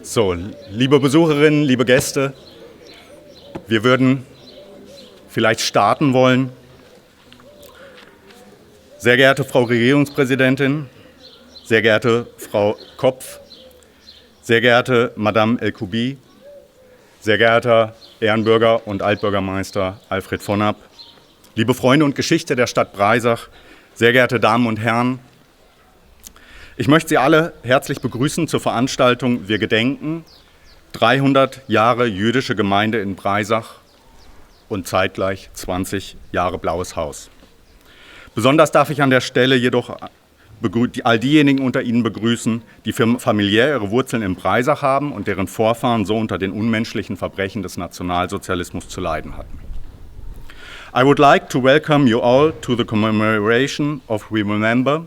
So, liebe Besucherinnen, liebe Gäste, wir würden vielleicht starten wollen. Sehr geehrte Frau Regierungspräsidentin, sehr geehrte Frau Kopf, sehr geehrte Madame Elkouby, sehr geehrter Ehrenbürger und Altbürgermeister Alfred von App, liebe Freunde und Geschichte der Stadt Breisach, sehr geehrte Damen und Herren, ich möchte Sie alle herzlich begrüßen zur Veranstaltung Wir gedenken 300 Jahre jüdische Gemeinde in Breisach und zeitgleich 20 Jahre Blaues Haus. Besonders darf ich an der Stelle jedoch all diejenigen unter Ihnen begrüßen, die familiär ihre Wurzeln in Breisach haben und deren Vorfahren so unter den unmenschlichen Verbrechen des Nationalsozialismus zu leiden hatten. I would like to welcome you all to the commemoration of We Remember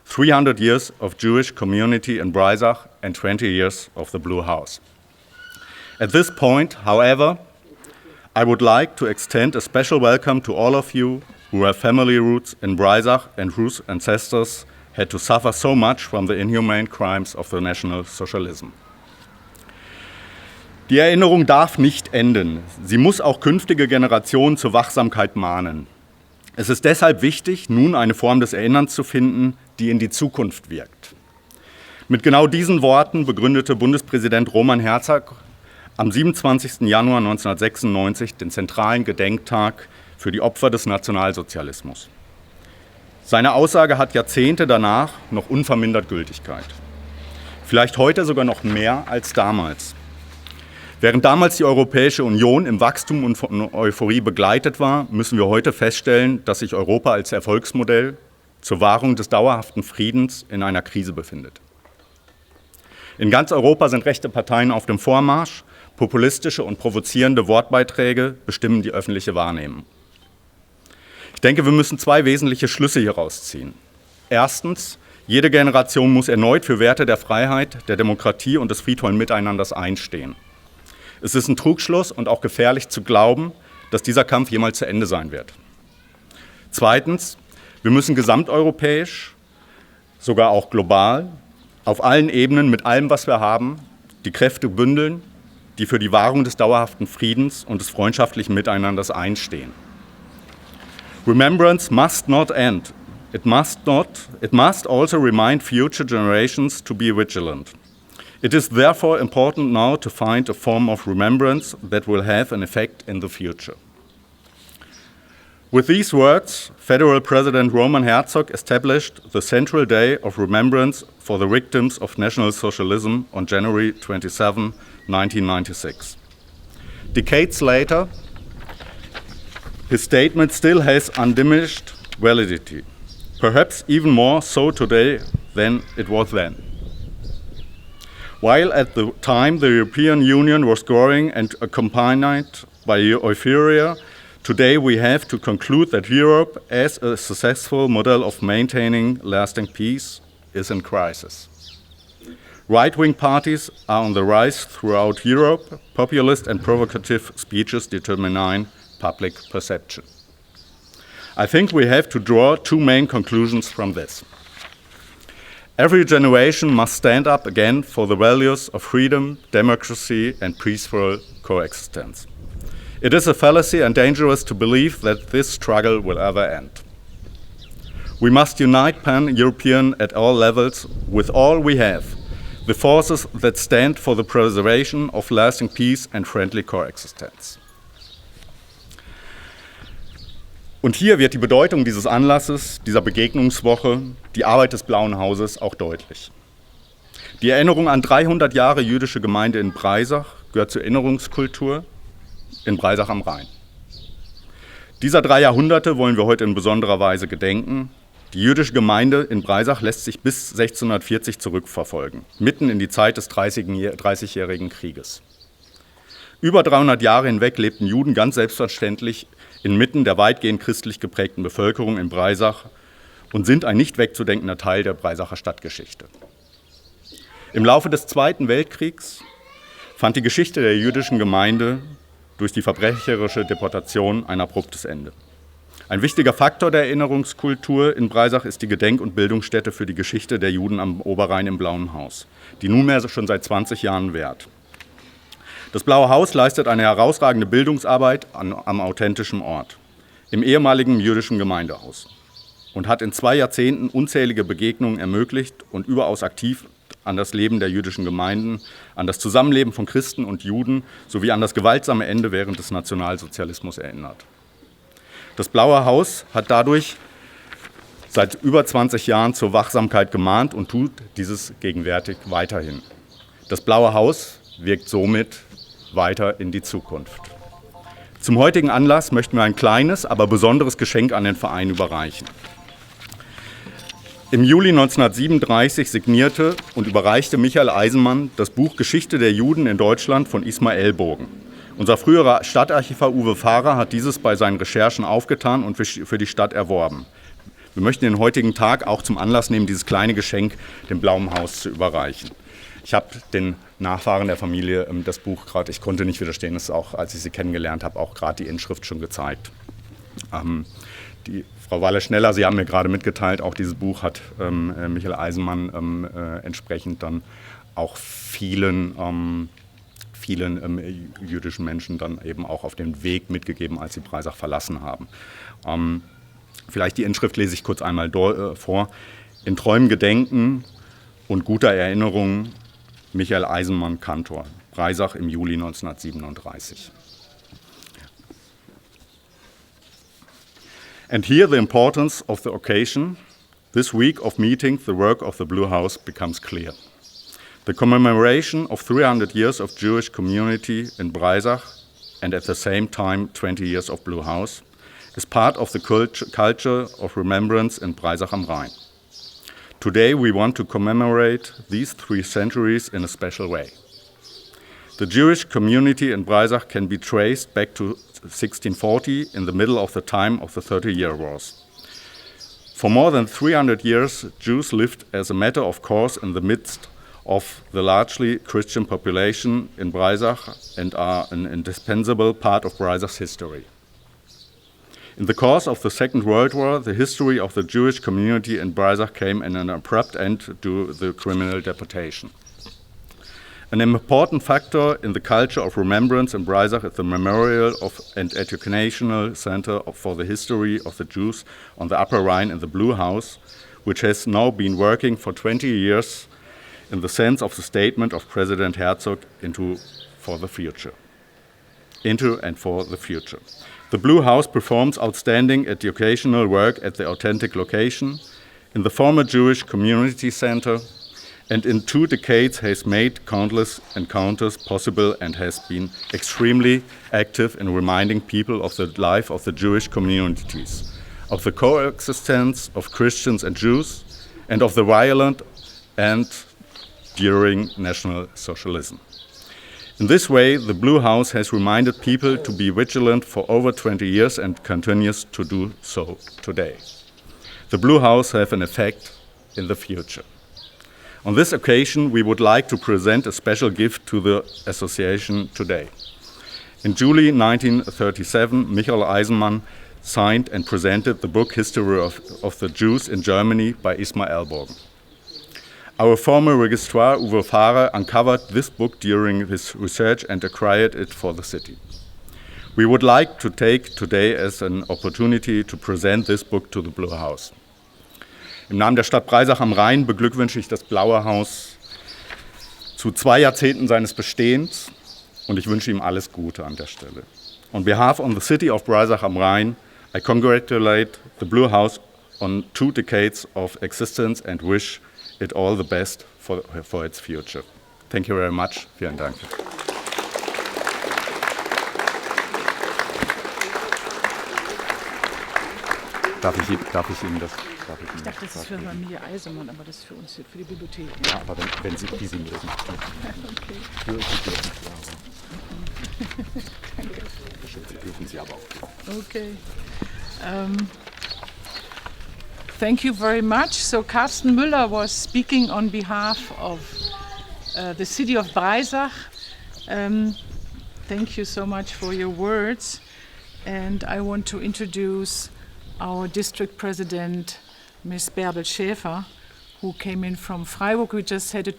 300 years of Jewish community in Breisach and 20 years of the Blue House. At this point, however, I would like to extend a special welcome to all of you who have family roots in Breisach and whose ancestors had to suffer so much from the inhumane crimes of the National Socialism. Die Erinnerung darf nicht enden. Sie muss auch künftige Generationen zur Wachsamkeit mahnen. Es ist deshalb wichtig, nun eine Form des Erinnerns zu finden, die in die Zukunft wirkt. Mit genau diesen Worten begründete Bundespräsident Roman Herzog am 27. Januar 1996 den zentralen Gedenktag für die Opfer des Nationalsozialismus. Seine Aussage hat Jahrzehnte danach noch unvermindert Gültigkeit. Vielleicht heute sogar noch mehr als damals. Während damals die Europäische Union im Wachstum und von Euphorie begleitet war, müssen wir heute feststellen, dass sich Europa als Erfolgsmodell zur Wahrung des dauerhaften Friedens in einer Krise befindet. In ganz Europa sind rechte Parteien auf dem Vormarsch, populistische und provozierende Wortbeiträge bestimmen die öffentliche Wahrnehmung. Ich denke, wir müssen zwei wesentliche Schlüsse hieraus ziehen. Erstens, jede Generation muss erneut für Werte der Freiheit, der Demokratie und des friedvollen Miteinanders einstehen. Es ist ein Trugschluss und auch gefährlich zu glauben, dass dieser Kampf jemals zu Ende sein wird. Zweitens, wir müssen gesamteuropäisch, sogar auch global, auf allen Ebenen mit allem, was wir haben, die Kräfte bündeln, die für die Wahrung des dauerhaften Friedens und des freundschaftlichen Miteinanders einstehen. Remembrance must not end. It must also remind future generations to be vigilant. It is therefore important now to find a form of remembrance that will have an effect in the future. With these words, Federal President Roman Herzog established the Central Day of Remembrance for the Victims of National Socialism on January 27, 1996. Decades later, his statement still has undiminished validity, perhaps even more so today than it was then. While at the time the European Union was growing and accompanied by euphoria, today we have to conclude that Europe, as a successful model of maintaining lasting peace, is in crisis. Right-wing parties are on the rise throughout Europe. Populist and provocative speeches determine public perception. I think we have to draw two main conclusions from this. Every generation must stand up again for the values of freedom, democracy, and peaceful coexistence. It is a fallacy and dangerous to believe that this struggle will ever end. We must unite pan-European at all levels with all we have, the forces that stand for the preservation of lasting peace and friendly coexistence. Und hier wird die Bedeutung dieses Anlasses, dieser Begegnungswoche, die Arbeit des Blauen Hauses auch deutlich. Die Erinnerung an 300 Jahre jüdische Gemeinde in Breisach gehört zur Erinnerungskultur in Breisach am Rhein. Dieser 3 Jahrhunderte wollen wir heute in besonderer Weise gedenken. Die jüdische Gemeinde in Breisach lässt sich bis 1640 zurückverfolgen, mitten in die Zeit des 30-jährigen Krieges. Über 300 Jahre hinweg lebten Juden ganz selbstverständlich inmitten der weitgehend christlich geprägten Bevölkerung in Breisach und sind ein nicht wegzudenkender Teil der Breisacher Stadtgeschichte. Im Laufe des Zweiten Weltkriegs fand die Geschichte der jüdischen Gemeinde durch die verbrecherische Deportation ein abruptes Ende. Ein wichtiger Faktor der Erinnerungskultur in Breisach ist die Gedenk- und Bildungsstätte für die Geschichte der Juden am Oberrhein im Blauen Haus, die nunmehr schon seit 20 Jahren währt. Das Blaue Haus leistet eine herausragende Bildungsarbeit am authentischen Ort, im ehemaligen jüdischen Gemeindehaus, und hat in 2 Jahrzehnten unzählige Begegnungen ermöglicht und überaus aktiv an das Leben der jüdischen Gemeinden, an das Zusammenleben von Christen und Juden sowie an das gewaltsame Ende während des Nationalsozialismus erinnert. Das Blaue Haus hat dadurch seit über 20 Jahren zur Wachsamkeit gemahnt und tut dieses gegenwärtig weiterhin. Das Blaue Haus wirkt somit weiter in die Zukunft. Zum heutigen Anlass möchten wir ein kleines, aber besonderes Geschenk an den Verein überreichen. Im Juli 1937 signierte und überreichte Michael Eisenmann das Buch Geschichte der Juden in Deutschland von Ismael Ellbogen. Unser früherer Stadtarchivar Uwe Fahrer hat dieses bei seinen Recherchen aufgetan und für die Stadt erworben. Wir möchten den heutigen Tag auch zum Anlass nehmen, dieses kleine Geschenk dem Blauen Haus zu überreichen. Ich habe den Nachfahren der Familie das Buch gerade, ich konnte nicht widerstehen, das ist auch, als ich sie kennengelernt habe, auch gerade die Inschrift schon gezeigt. Die Frau Walesch-Schneller, Sie haben mir gerade mitgeteilt, auch dieses Buch hat Michael Eisenmann entsprechend dann auch vielen jüdischen Menschen dann eben auch auf den Weg mitgegeben, als sie Breisach verlassen haben. Vielleicht die Inschrift lese ich kurz einmal vor. In Träumen gedenken und guter Erinnerung, Michael Eisenmann, Kantor, Breisach im Juli 1937. And here the importance of the occasion, this week of meeting the work of the Blue House becomes clear. The commemoration of 300 years of Jewish community in Breisach and at the same time 20 years of Blue House is part of the culture of remembrance in Breisach am Rhein. Today we want to commemorate these 3 centuries in a special way. The Jewish community in Breisach can be traced back to 1640 in the middle of the time of the 30-Year Wars. For more than 300 years, Jews lived as a matter of course in the midst of the largely Christian population in Breisach and are an indispensable part of Breisach's history. In the course of the Second World War, the history of the Jewish community in Breisach came in an abrupt end to the criminal deportation. An important factor in the culture of remembrance in Breisach is the Memorial and Educational Center for the History of the Jews on the Upper Rhine in the Blue House, which has now been working for 20 years in the sense of the statement of President Herzog into and for the future. The Blue House performs outstanding educational work at the authentic location, in the former Jewish Community Center, and in 2 decades has made countless encounters possible and has been extremely active in reminding people of the life of the Jewish communities, of the coexistence of Christians and Jews, and of the violent and during National Socialism. In this way, the Blue House has reminded people to be vigilant for over 20 years and continues to do so today. The Blue House have an effect in the future. On this occasion, we would like to present a special gift to the association today. In July 1937, Michael Eisenmann signed and presented the book History of the Jews in Germany by Ismael Ellbogen. Our former registrar, Uwe Fahrer, uncovered this book during his research and acquired it for the city. We would like to take today as an opportunity to present this book to the Blue House. Im Namen der Stadt Breisach am Rhein beglückwünsche ich das Blaue Haus zu 2 Jahrzehnten seines Bestehens und ich wünsche ihm alles Gute an der Stelle. On behalf of the city of Breisach am Rhein, I congratulate the Blue House on 2 decades of existence and wish it all the best for its future. Thank you very much. Vielen Dank. Darf ich Ihnen das? Ich dachte, das ist für Familie Eisenmann, aber das ist für uns, für die Bibliothek. Ja, aber wenn Sie diese lösen. Okay. Dürfen Sie aber auch. Okay. Thank you very much. So Carsten Müller was speaking on behalf of the city of Breisach. Thank you so much for your words. And I want to introduce our district president, Ms. Bärbel Schäfer, who came in from Freiburg. We just had a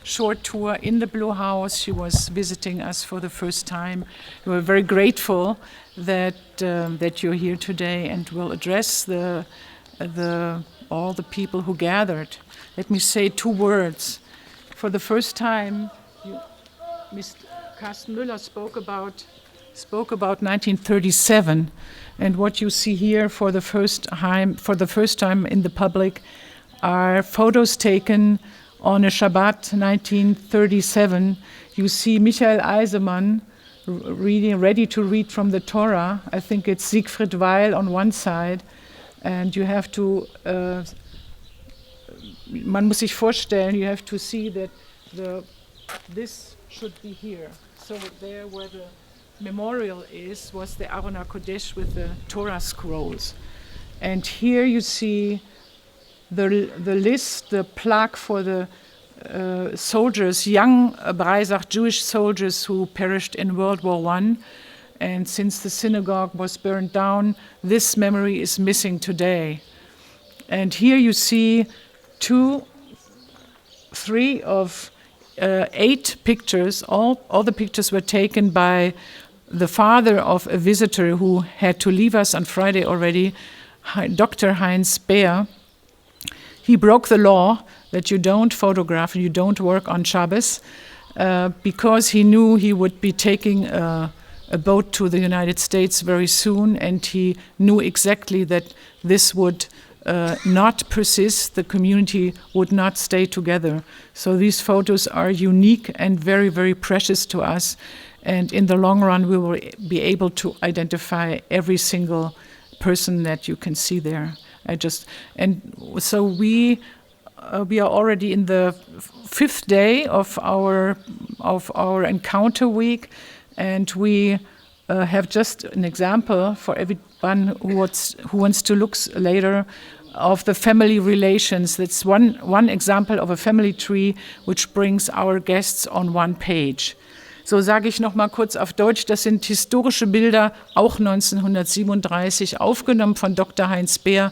short tour in the Blue House. She was visiting us for the first time. We were very grateful that you're here today and will address all the people who gathered. Let me say 2 words. For the first time, Mr. Carsten Müller spoke about 1937, and what you see here for the first time in the public are photos taken on a Shabbat 1937. You see Michael Eisemann ready to read from the Torah. I think it's Siegfried Weil on one side, and you have to man muss sich vorstellen, you have to see that this should be here. So there where the memorial was the Aron HaKodesh with the Torah scrolls. And here you see the list, the plaque for the soldiers, young Breisach Jewish soldiers who perished in World War I. And since the synagogue was burned down, this memory is missing today. And here you see 3 of 8 pictures. All the pictures were taken by the father of a visitor who had to leave us on Friday already, Dr. Heinz Beer. He broke the law that you don't photograph and you don't work on Shabbos because he knew he would be taking a boat to the United States very soon, and he knew exactly that this would not persist, the community would not stay together. So these photos are unique and very, very precious to us. And in the long run, we will be able to identify every single person that you can see there. So we are already in the 5th day of our encounter week, and we have just an example for everyone who wants to look later of the family relations. That's one example of a family tree which brings our guests on one page. So sage ich noch mal kurz auf Deutsch, das sind historische Bilder, auch 1937 aufgenommen von Dr. Heinz Beer.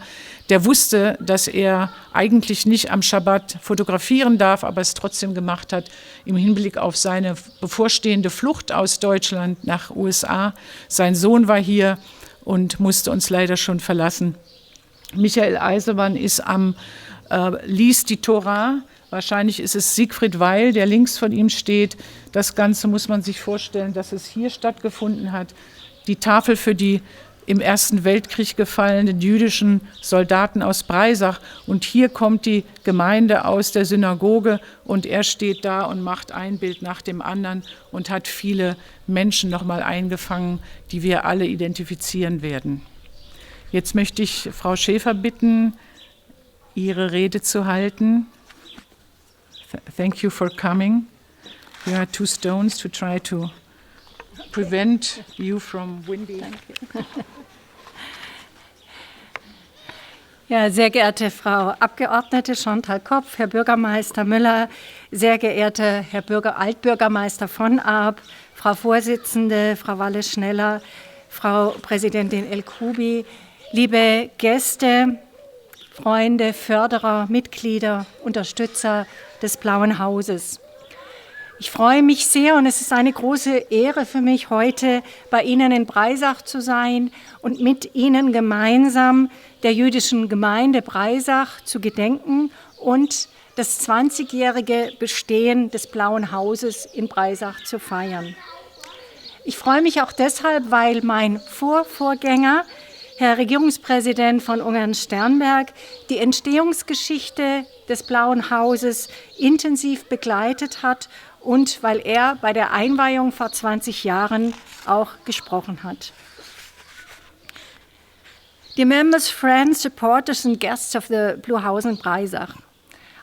Der wusste, dass er eigentlich nicht am Schabbat fotografieren darf, aber es trotzdem gemacht hat im Hinblick auf seine bevorstehende Flucht aus Deutschland nach USA. Sein Sohn war hier und musste uns leider schon verlassen. Michael Eisemann liest die Tora. Wahrscheinlich ist es Siegfried Weil, der links von ihm steht. Das Ganze muss man sich vorstellen, dass es hier stattgefunden hat. Die Tafel für die im Ersten Weltkrieg gefallenen jüdischen Soldaten aus Breisach. Und hier kommt die Gemeinde aus der Synagoge und er steht da und macht ein Bild nach dem anderen und hat viele Menschen nochmal eingefangen, die wir alle identifizieren werden. Jetzt möchte ich Frau Schäfer bitten, ihre Rede zu halten. Thank you for coming. There are 2 stones to try to prevent you from windy. Ja, sehr geehrte Frau Abgeordnete Chantal Kopf, Herr Bürgermeister Müller, sehr geehrter Herr Altbürgermeister von Arp, Frau Vorsitzende, Frau Walesch-Schneller, Frau Präsidentin El-Kouby, liebe Gäste, Freunde, Förderer, Mitglieder, Unterstützer des Blauen Hauses. Ich freue mich sehr und es ist eine große Ehre für mich, heute bei Ihnen in Breisach zu sein und mit Ihnen gemeinsam der jüdischen Gemeinde Breisach zu gedenken und das 20-jährige Bestehen des Blauen Hauses in Breisach zu feiern. Ich freue mich auch deshalb, weil mein Vorgänger, Herr Regierungspräsident von Ungarn-Sternberg, die Entstehungsgeschichte des Blauen Hauses intensiv begleitet hat und weil er bei der Einweihung vor 20 Jahren auch gesprochen hat. Dear members, friends, supporters and guests of the Blue House in Breisach,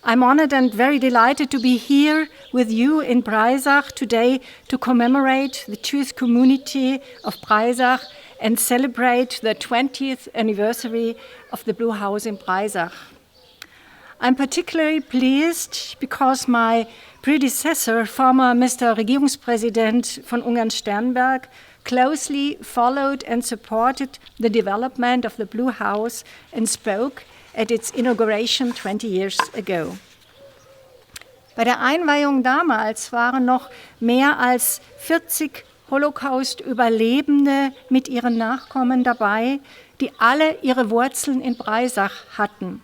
I'm honored and very delighted to be here with you in Breisach today to commemorate the Jewish community of Breisach and celebrate the 20th anniversary of the Blue House in Breisach. I'm particularly pleased because my predecessor, former Mr. Regierungspräsident von Ungarn-Sternberg, closely followed and supported the development of the Blue House and spoke at its inauguration 20 years ago. Bei der Einweihung damals waren noch mehr als 40 Holocaust-Überlebende mit ihren Nachkommen dabei, die alle ihre Wurzeln in Breisach hatten.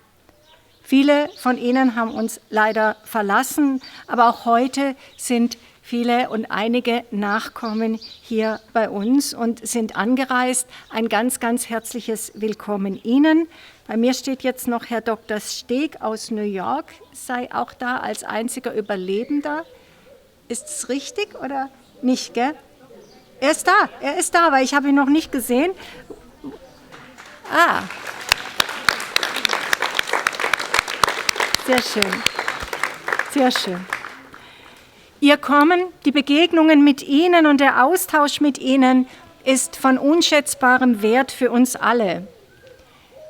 Viele von ihnen haben uns leider verlassen, aber auch heute sind viele und einige Nachkommen hier bei uns und sind angereist. Ein ganz, ganz herzliches Willkommen Ihnen. Bei mir steht jetzt noch Herr Dr. Steg aus New York, sei auch da als einziger Überlebender. Ist es richtig oder nicht, gell? Er ist da, weil ich habe ihn noch nicht gesehen. Ah. Sehr schön, sehr schön. Ihr Kommen, die Begegnungen mit Ihnen und der Austausch mit Ihnen ist von unschätzbarem Wert für uns alle.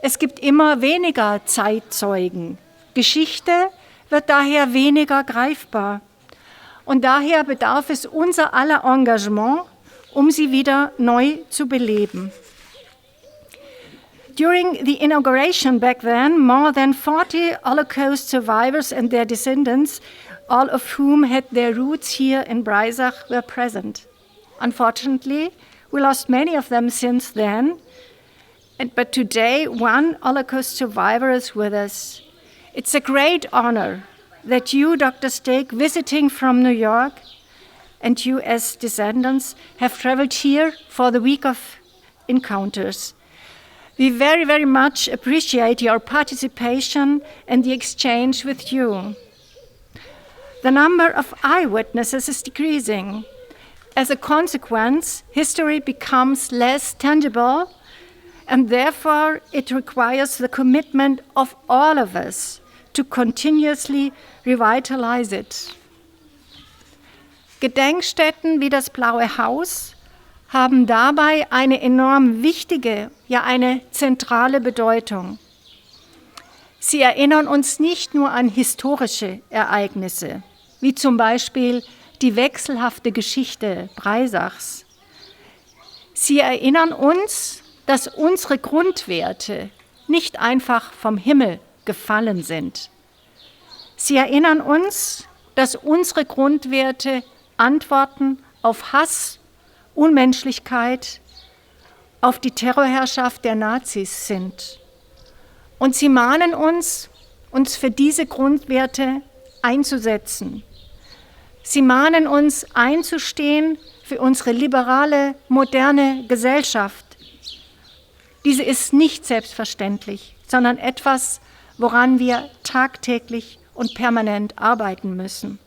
Es gibt immer weniger Zeitzeugen. Geschichte wird daher weniger greifbar. Und daher bedarf es unser aller Engagement, um sie wieder neu zu beleben. During the inauguration back then, more than 40 Holocaust survivors and their descendants, all of whom had their roots here in Breisach, were present. Unfortunately, we lost many of them since then, but today one Holocaust survivor is with us. It's a great honor that you, Dr. Steg, visiting from New York, and you as descendants have traveled here for the week of encounters. We very, very much appreciate your participation and the exchange with you. The number of eyewitnesses is decreasing. As a consequence, history becomes less tangible, and therefore it requires the commitment of all of us to continuously revitalize it. Gedenkstätten wie das Blaue Haus haben dabei eine enorm wichtige, ja eine zentrale Bedeutung. Sie erinnern uns nicht nur an historische Ereignisse, wie zum Beispiel die wechselhafte Geschichte Breisachs. Sie erinnern uns, dass unsere Grundwerte nicht einfach vom Himmel gefallen sind. Sie erinnern uns, dass unsere Grundwerte Antworten auf Hass, Unmenschlichkeit, auf die Terrorherrschaft der Nazis sind. Und sie mahnen uns, uns für diese Grundwerte einzusetzen. Sie mahnen uns einzustehen für unsere liberale, moderne Gesellschaft. Diese ist nicht selbstverständlich, sondern etwas, woran wir tagtäglich und permanent arbeiten müssen.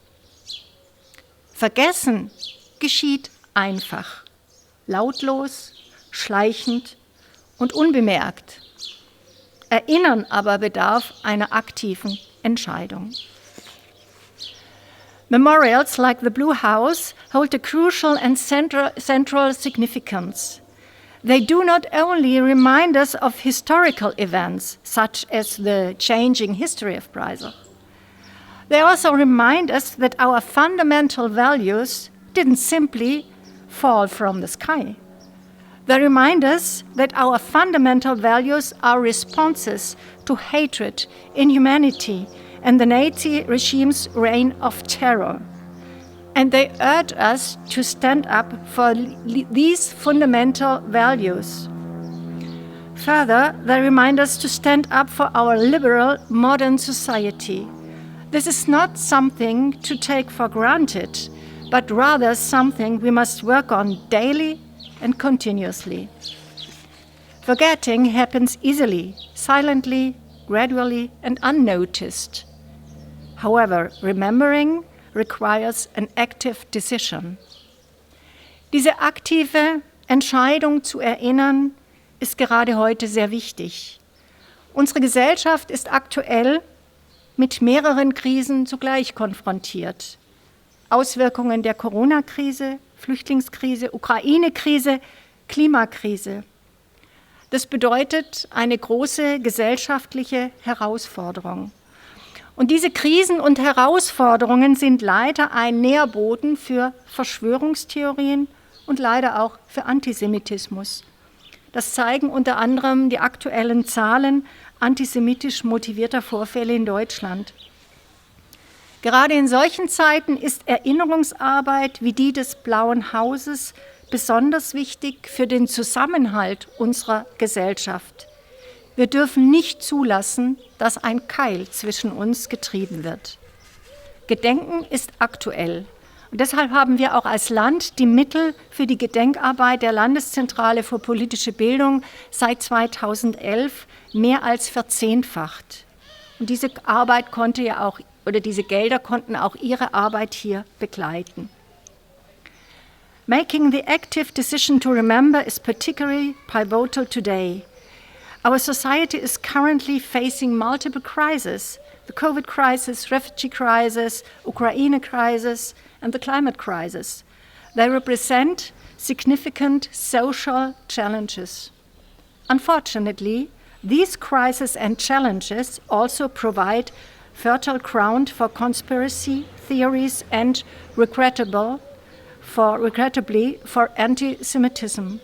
Vergessen geschieht einfach, lautlos, schleichend und unbemerkt. Erinnern aber bedarf einer aktiven Entscheidung. Memorials like the Blue House hold a crucial and central significance. They do not only remind us of historical events, such as the changing history of Breisach. They also remind us that our fundamental values didn't simply fall from the sky. They remind us that our fundamental values are responses to hatred, inhumanity, and the Nazi regime's reign of terror. And they urge us to stand up for these fundamental values. Further, they remind us to stand up for our liberal, modern society. This is not something to take for granted, but rather something we must work on daily and continuously. Forgetting happens easily, silently, gradually, and unnoticed. However, remembering requires an active decision. Diese aktive Entscheidung zu erinnern ist gerade heute sehr wichtig. Unsere Gesellschaft ist aktuell mit mehreren Krisen zugleich konfrontiert. Auswirkungen der Corona-Krise, Flüchtlingskrise, Ukraine-Krise, Klimakrise. Das bedeutet eine große gesellschaftliche Herausforderung. Und diese Krisen und Herausforderungen sind leider ein Nährboden für Verschwörungstheorien und leider auch für Antisemitismus. Das zeigen unter anderem die aktuellen Zahlen antisemitisch motivierter Vorfälle in Deutschland. Gerade in solchen Zeiten ist Erinnerungsarbeit wie die des Blauen Hauses besonders wichtig für den Zusammenhalt unserer Gesellschaft. Wir dürfen nicht zulassen, dass ein Keil zwischen uns getrieben wird. Gedenken ist aktuell. Und deshalb haben wir auch als Land die Mittel für die Gedenkarbeit der Landeszentrale für politische Bildung seit 2011 mehr als verzehnfacht. Und diese Arbeit konnte ja auch, oder diese Gelder konnten auch Ihre Arbeit hier begleiten. Making the active decision to remember is particularly pivotal today. Our society is currently facing multiple crises: the COVID crisis, refugee crisis, Ukraine crisis, and the climate crisis. They represent significant social challenges. Unfortunately, these crises and challenges also provide fertile ground for conspiracy theories and, regrettably, for anti-Semitism.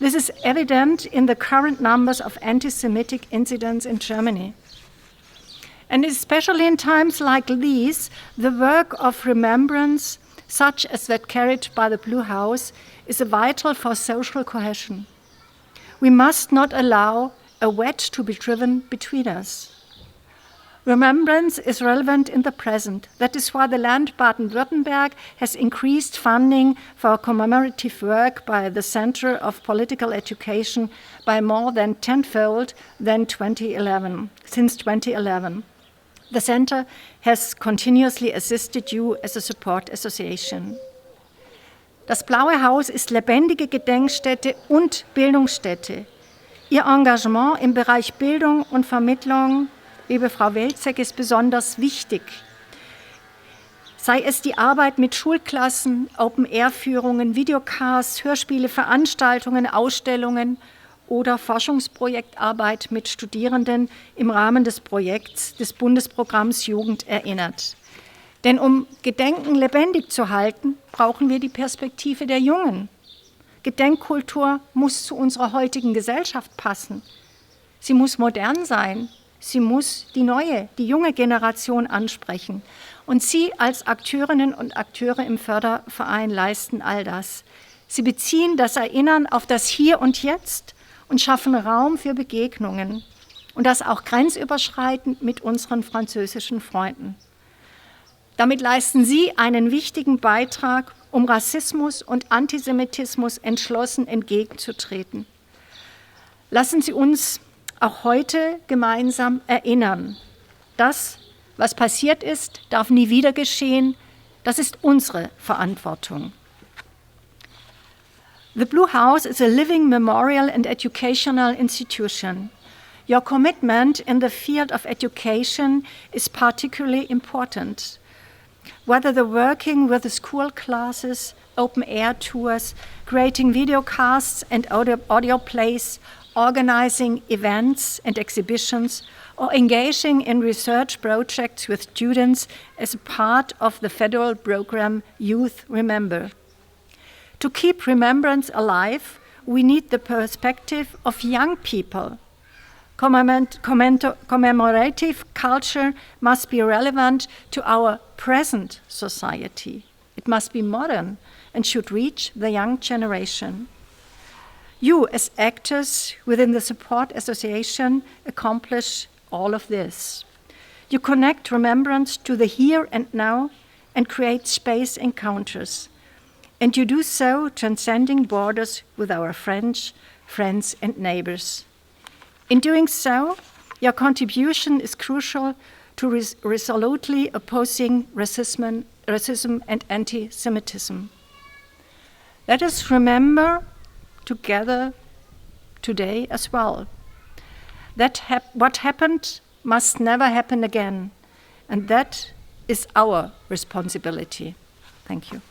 This is evident in the current numbers of anti-Semitic incidents in Germany. And especially in times like these, the work of remembrance, such as that carried by the Blue Haus, is vital for social cohesion. We must not allow a wedge to be driven between us. Remembrance is relevant in the present. That is why the Land Baden-Württemberg has increased funding for commemorative work by the Center of Political Education by more than tenfold than since 2011. The center has continuously assisted you as a support association. Das Blaue Haus ist lebendige Gedenkstätte und Bildungsstätte. Ihr Engagement im Bereich Bildung und Vermittlung, liebe Frau Welzek, ist besonders wichtig. Sei es die Arbeit mit Schulklassen, Open-Air-Führungen, Videocasts, Hörspiele, Veranstaltungen, Ausstellungen oder Forschungsprojektarbeit mit Studierenden im Rahmen des Projekts des Bundesprogramms Jugend erinnert. Denn um Gedenken lebendig zu halten, brauchen wir die Perspektive der Jungen. Gedenkkultur muss zu unserer heutigen Gesellschaft passen. Sie muss modern sein. Sie muss die junge Generation ansprechen. Und Sie als Akteurinnen und Akteure im Förderverein leisten all das. Sie beziehen das Erinnern auf das Hier und Jetzt und schaffen Raum für Begegnungen. Und das auch grenzüberschreitend mit unseren französischen Freunden. Damit leisten Sie einen wichtigen Beitrag, um Rassismus und Antisemitismus entschlossen entgegenzutreten. Lassen Sie uns auch heute gemeinsam erinnern. Das, was passiert ist, darf nie wieder geschehen. Das ist unsere Verantwortung. The Blue Haus is a living memorial and educational institution. Your commitment in the field of education is particularly important. Whether the working with the school classes, open-air tours, creating videocasts and audio plays, organizing events and exhibitions, or engaging in research projects with students as a part of the federal program Youth Remember. To keep remembrance alive, we need the perspective of young people. Commemorative culture must be relevant to our present society. It must be modern and should reach the young generation. You, as actors within the support association, accomplish all of this. You connect remembrance to the here and now and create space encounters. And you do so transcending borders with our friends and neighbors. In doing so, your contribution is crucial to resolutely opposing racism and anti-Semitism. Let us remember together today as well that what happened must never happen again, and that is our responsibility. Thank you.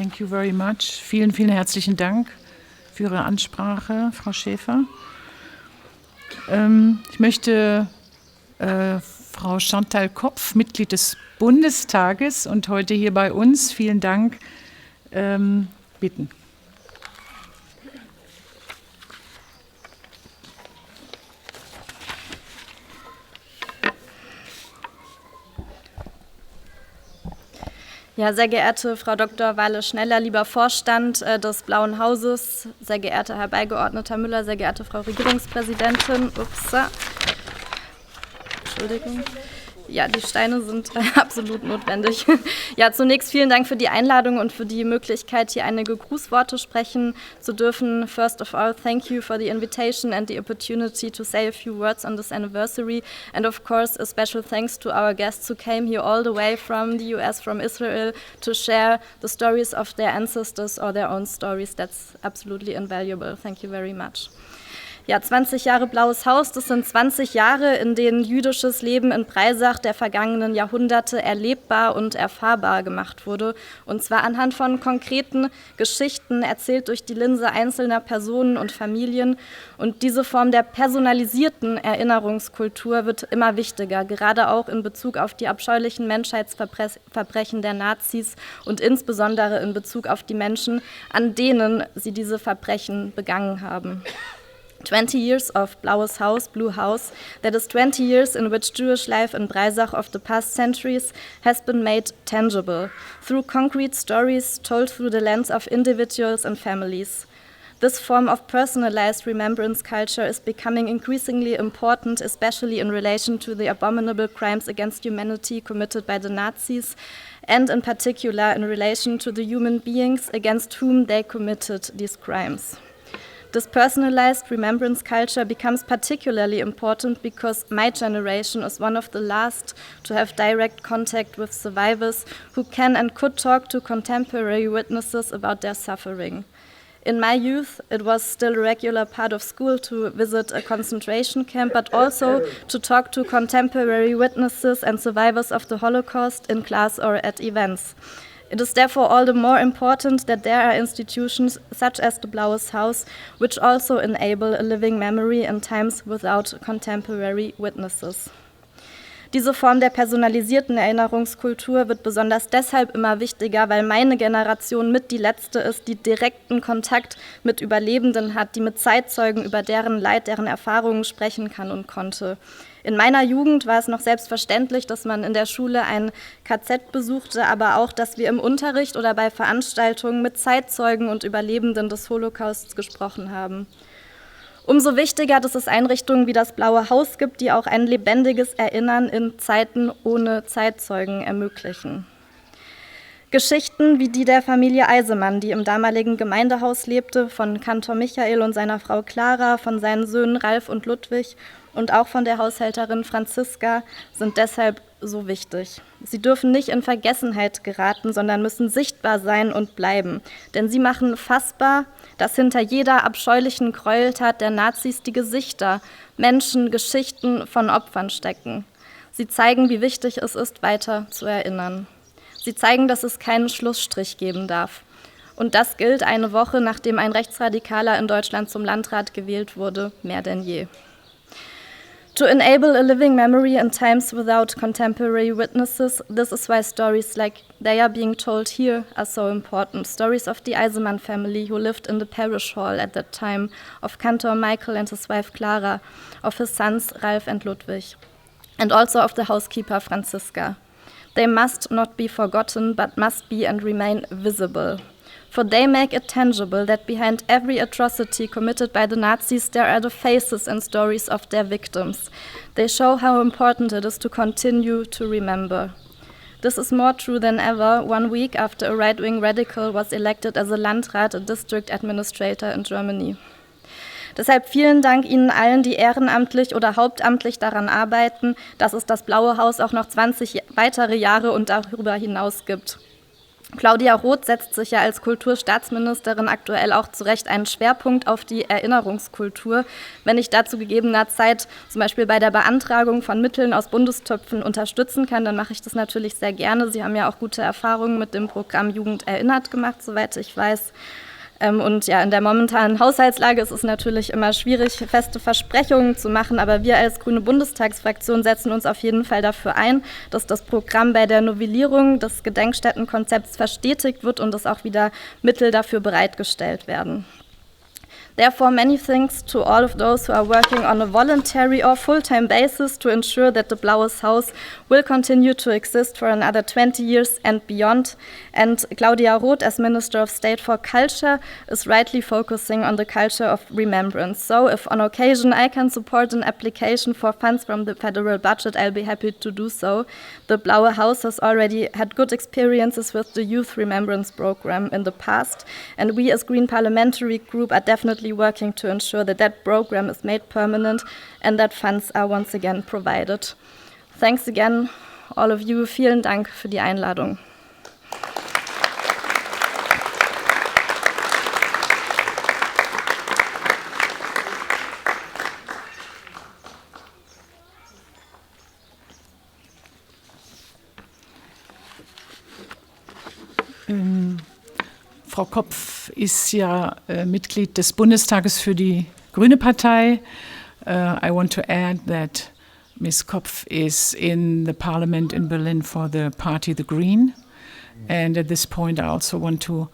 Thank you very much. Vielen, vielen herzlichen Dank für Ihre Ansprache, Frau Schäfer. Ich möchte Frau Chantal Kopf, Mitglied des Bundestages und heute hier bei uns, vielen Dank, bitten. Ja, sehr geehrte Frau Dr. Walesch-Schneller, lieber Vorstand des Blauen Hauses, sehr geehrter Herr Beigeordneter Müller, sehr geehrte Frau Regierungspräsidentin, Entschuldigung. Ja, die Steine sind absolut notwendig. Ja, zunächst vielen Dank für die Einladung und für die Möglichkeit, hier einige Grußworte sprechen zu dürfen. First of all, thank you for the invitation and the opportunity to say a few words on this anniversary. And of course, a special thanks to our guests who came here all the way from the US, from Israel, to share the stories of their ancestors or their own stories. That's absolutely invaluable. Thank you very much. Ja, 20 Jahre Blaues Haus, das sind 20 Jahre, in denen jüdisches Leben in Breisach der vergangenen Jahrhunderte erlebbar und erfahrbar gemacht wurde. Und zwar anhand von konkreten Geschichten, erzählt durch die Linse einzelner Personen und Familien. Und diese Form der personalisierten Erinnerungskultur wird immer wichtiger, gerade auch in Bezug auf die abscheulichen Menschheitsverbrechen der Nazis und insbesondere in Bezug auf die Menschen, an denen sie diese Verbrechen begangen haben. 20 years of Blaues Haus, Blue House, that is 20 years in which Jewish life in Breisach of the past centuries has been made tangible through concrete stories told through the lens of individuals and families. This form of personalized remembrance culture is becoming increasingly important, especially in relation to the abominable crimes against humanity committed by the Nazis, and in particular in relation to the human beings against whom they committed these crimes. This personalized remembrance culture becomes particularly important because my generation is one of the last to have direct contact with survivors who can and could talk to contemporary witnesses about their suffering. In my youth, it was still a regular part of school to visit a concentration camp, but also to talk to contemporary witnesses and survivors of the Holocaust in class or at events. It is therefore all the more important that there are institutions such as the Blaues Haus, which also enable a living memory in times without contemporary witnesses. Diese Form der personalisierten Erinnerungskultur wird besonders deshalb immer wichtiger, weil meine Generation mit die letzte ist, die direkten Kontakt mit Überlebenden hat, die mit Zeitzeugen über deren Leid, deren Erfahrungen sprechen kann und konnte. In meiner Jugend war es noch selbstverständlich, dass man in der Schule ein KZ besuchte, aber auch, dass wir im Unterricht oder bei Veranstaltungen mit Zeitzeugen und Überlebenden des Holocausts gesprochen haben. Umso wichtiger, dass es Einrichtungen wie das Blaue Haus gibt, die auch ein lebendiges Erinnern in Zeiten ohne Zeitzeugen ermöglichen. Geschichten wie die der Familie Eisemann, die im damaligen Gemeindehaus lebte, von Kantor Michael und seiner Frau Clara, von seinen Söhnen Ralf und Ludwig und auch von der Haushälterin Franziska, sind deshalb so wichtig. Sie dürfen nicht in Vergessenheit geraten, sondern müssen sichtbar sein und bleiben. Denn sie machen fassbar, dass hinter jeder abscheulichen Gräueltat der Nazis die Gesichter, Menschen, Geschichten von Opfern stecken. Sie zeigen, wie wichtig es ist, weiter zu erinnern. Sie zeigen, dass es keinen Schlussstrich geben darf. Und das gilt eine Woche, nachdem ein Rechtsradikaler in Deutschland zum Landrat gewählt wurde, mehr denn je. To enable a living memory in times without contemporary witnesses, this is why stories like they are being told here are so important. Stories of the Eisemann family who lived in the parish hall at that time, of Kantor Michael and his wife Clara, of his sons Ralf and Ludwig, and also of the housekeeper Franziska. They must not be forgotten, but must be and remain visible. For they make it tangible that behind every atrocity committed by the Nazis there are the faces and stories of their victims. They show how important it is to continue to remember. This is more true than ever 1 week after a right-wing radical was elected as a Landrat, a district administrator in Germany. Deshalb vielen Dank Ihnen allen, die ehrenamtlich oder hauptamtlich daran arbeiten, dass es das Blaue Haus auch noch 20 weitere Jahre und darüber hinaus gibt. Claudia Roth setzt sich ja als Kulturstaatsministerin aktuell auch zu Recht einen Schwerpunkt auf die Erinnerungskultur. Wenn ich dazu gegebener Zeit zum Beispiel bei der Beantragung von Mitteln aus Bundestöpfen unterstützen kann, dann mache ich das natürlich sehr gerne. Sie haben ja auch gute Erfahrungen mit dem Programm Jugend erinnert gemacht, soweit ich weiß. Und ja, in der momentanen Haushaltslage ist es natürlich immer schwierig, feste Versprechungen zu machen, aber wir als Grüne Bundestagsfraktion setzen uns auf jeden Fall dafür ein, dass das Programm bei der Novellierung des Gedenkstättenkonzepts verstetigt wird und dass auch wieder Mittel dafür bereitgestellt werden. Therefore, many thanks to all of those who are working on a voluntary or full-time basis to ensure that the Blaues Haus will continue to exist for another 20 years and beyond. And Claudia Roth, as Minister of State for Culture, is rightly focusing on the culture of remembrance. So if on occasion I can support an application for funds from the federal budget, I'll be happy to do so. The Blaues Haus has already had good experiences with the Youth Remembrance Program in the past, and we as Green Parliamentary Group are definitely working to ensure that that program is made permanent and that funds are once again provided. Thanks again, all of you. Vielen Dank für die Einladung. Frau Kopf ist ja Mitglied des Bundestages für die Grüne Partei. I want to add that Ms. Kopf is in the parliament in Berlin for the party The Green. And at this point I also want to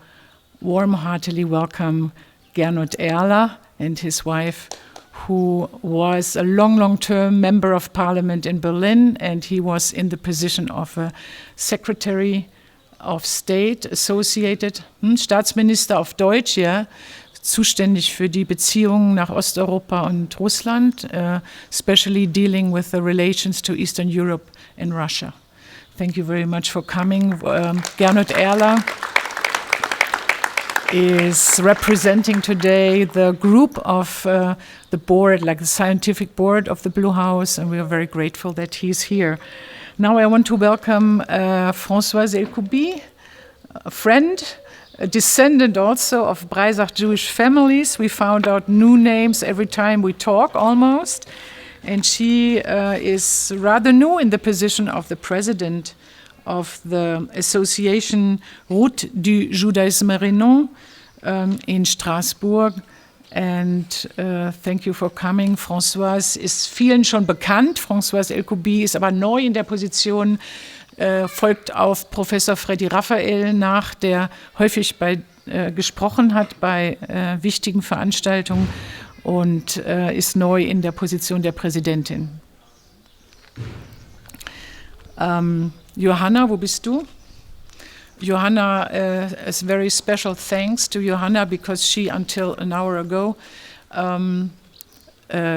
warm-heartedly welcome Gernot Erler and his wife, who was a long-term member of parliament in Berlin, and he was in the position of a Secretary of State, Associated, Staatsminister auf Deutsch, ja, zuständig für die Beziehungen nach Osteuropa und Russland, especially dealing with the relations to Eastern Europe and Russia. Thank you very much for coming. Gernot Erler is representing today the group of the board, like the scientific board of the Blaues Haus, and we are very grateful that he's here. Now I want to welcome Weil-Elkouby, a friend, a descendant also of Breisach Jewish families. We found out new names every time we talk, almost. And she is rather new in the position of the president of the Association Route du Judaïsme Rénon in Strasbourg. And thank you for coming. Françoise ist vielen schon bekannt. Françoise Elkouby ist aber neu in der Position, folgt auf Professor Freddy Raphael nach, der häufig gesprochen hat bei wichtigen Veranstaltungen und ist neu in der Position der Präsidentin. Johanna, wo bist du? Johanna, a very special thanks to Johanna because she, until an hour ago,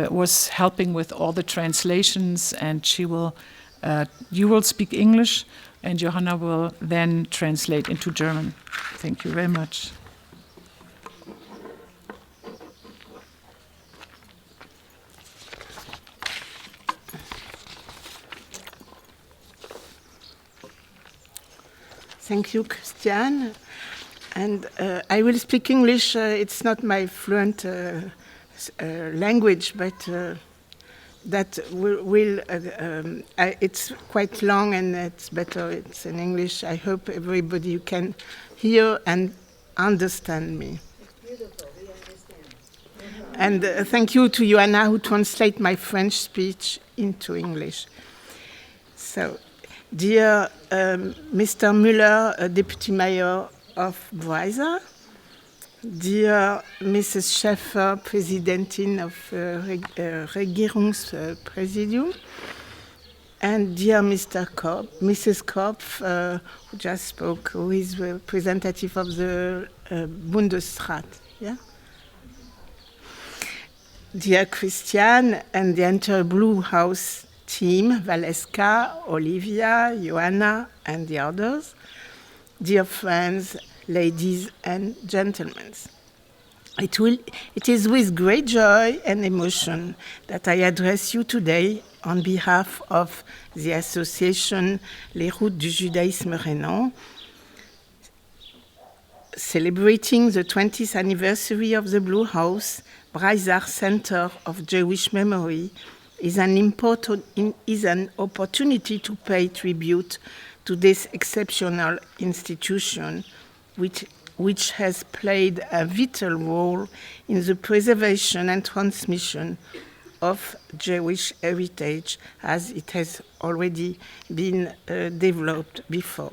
was helping with all the translations, and she will, you will speak English, and Johanna will then translate into German. Thank you very much. Thank you, Christian. And I will speak English. It's not my fluent language, but that will it's quite long and it's better it's in English. I hope everybody can hear and understand me. It's beautiful, we understand. And thank you to Johanna who translate my French speech into English. So, dear Mr. Müller, Deputy Mayor of Breisacher, dear Mrs. Schäfer, Präsidentin of Regierungspräsidium, and dear Mr. Kopf, Mrs. Kopf, who just spoke, who is representative of the Bundesrat. Yeah? Dear Christian and the entire Blaues Haus team, Valeska, Olivia, Joanna, and the others, dear friends, ladies and gentlemen. It is with great joy and emotion that I address you today on behalf of the association Les Routes du Judaïsme Rénon, celebrating the 20th anniversary of the Blaues Haus Breisach Center of Jewish Memory is an opportunity to pay tribute to this exceptional institution, which has played a vital role in the preservation and transmission of Jewish heritage, as it has already been developed before.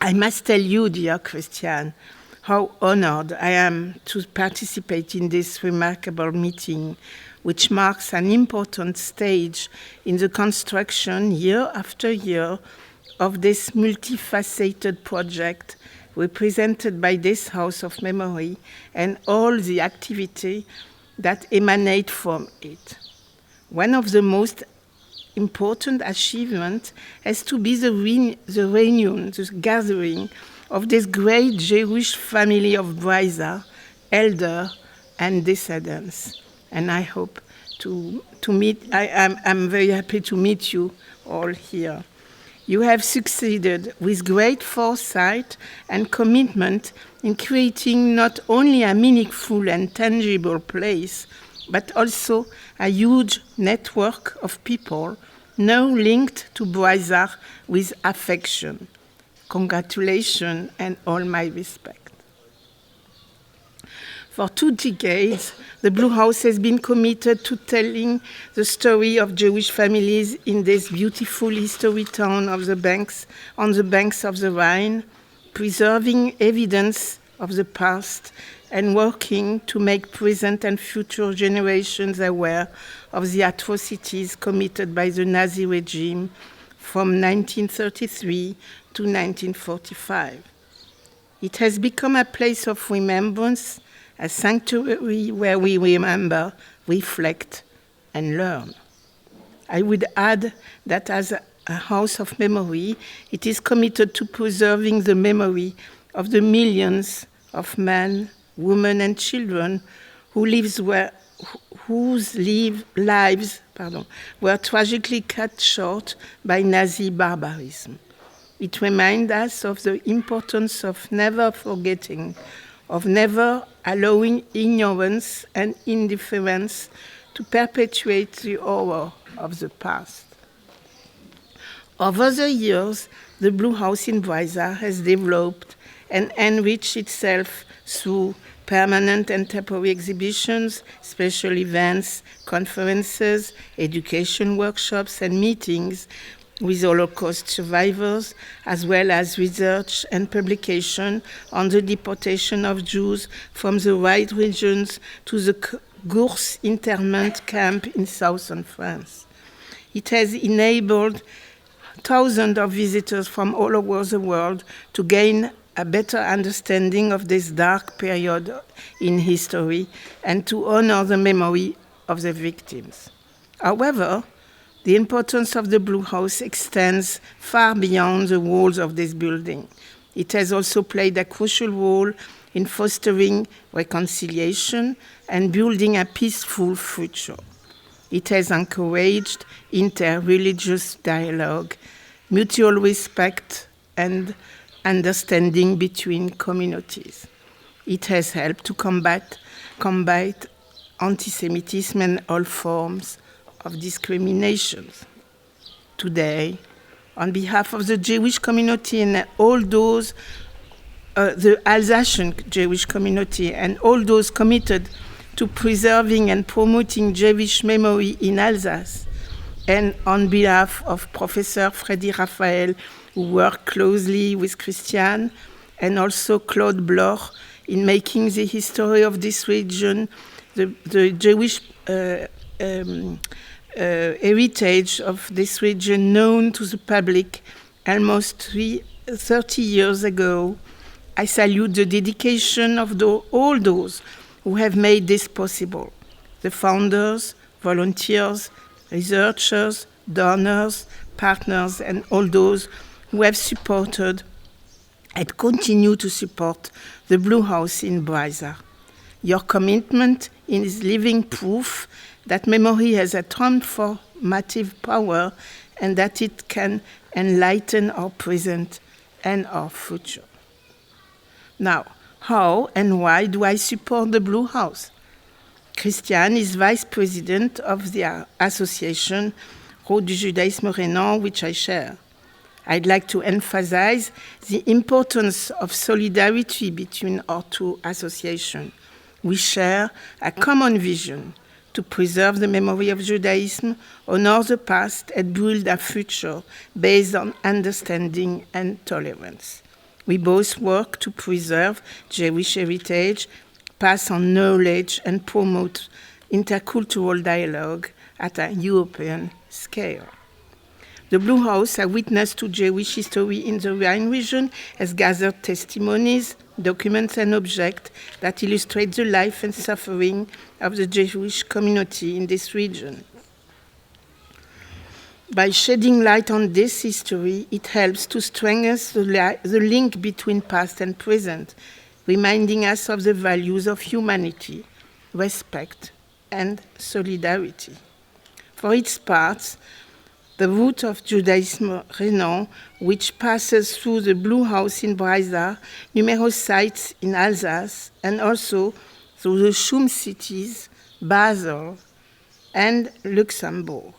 I must tell you, dear Christian, how honored I am to participate in this remarkable meeting, which marks an important stage in the construction, year after year, of this multifaceted project represented by this House of Memory and all the activity that emanate from it. One of the most important achievements has to be the reunion, the gathering of this great Jewish family of Breisacher, elder and descendants. And I hope to meet, I'm very happy to meet you all here. You have succeeded with great foresight and commitment in creating not only a meaningful and tangible place, but also a huge network of people now linked to Breisacher with affection. Congratulations and all my respect. For 2 decades, the Blaues Haus has been committed to telling the story of Jewish families in this beautiful history town on the banks of the Rhine, preserving evidence of the past and working to make present and future generations aware of the atrocities committed by the Nazi regime from 1933 to 1945. It has become a place of remembrance, a sanctuary where we remember, reflect, and learn. I would add that as a house of memory, it is committed to preserving the memory of the millions of men, women, and children whose lives were tragically cut short by Nazi barbarism. It reminds us of the importance of never forgetting, of never allowing ignorance and indifference to perpetuate the horror of the past. Over the years, the Blaues Haus in Breisacher has developed and enriched itself through permanent and temporary exhibitions, special events, conferences, education workshops, and meetings with Holocaust survivors, as well as research and publication on the deportation of Jews from the right regions to the Gurs internment camp in southern France. It has enabled thousands of visitors from all over the world to gain a better understanding of this dark period in history and to honor the memory of the victims. However, the importance of the Blaues Haus extends far beyond the walls of this building. It has also played a crucial role in fostering reconciliation and building a peaceful future. It has encouraged inter-religious dialogue, mutual respect, and understanding between communities. It has helped to combat anti-Semitism and all forms of discrimination. Today, on behalf of the Jewish community and all those, the Alsatian Jewish community and all those committed to preserving and promoting Jewish memory in Alsace, and on behalf of Professor Freddy Raphael, who worked closely with Christian, and also Claude Bloch in making the history of this region, the Jewish heritage of this region known to the public almost 30 years ago. I salute the dedication of all those who have made this possible, the founders, volunteers, researchers, donors, partners, and all those who have supported and continue to support the Blaues Haus in Breisacher. Your commitment is living proof that memory has a transformative power and that it can enlighten our present and our future. Now, how and why do I support the Blue Haus? Christian is vice president of the association Route du Judaïsme Rénan, which I share. I'd like to emphasize the importance of solidarity between our two associations. We share a common vision to preserve the memory of Judaism, honor the past, and build a future based on understanding and tolerance. We both work to preserve Jewish heritage, pass on knowledge, and promote intercultural dialogue at a European scale. The Blue Haus, a witness to Jewish history in the Rhine region, has gathered testimonies, documents, and objects that illustrate the life and suffering of the Jewish community in this region. By shedding light on this history, it helps to strengthen the link between past and present, reminding us of the values of humanity, respect, and solidarity. For its part, the route of Judaisme Rénan, which passes through the Blue Haus in Breisacher, numerous sites in Alsace, and also through the Schum cities, Basel, and Luxembourg.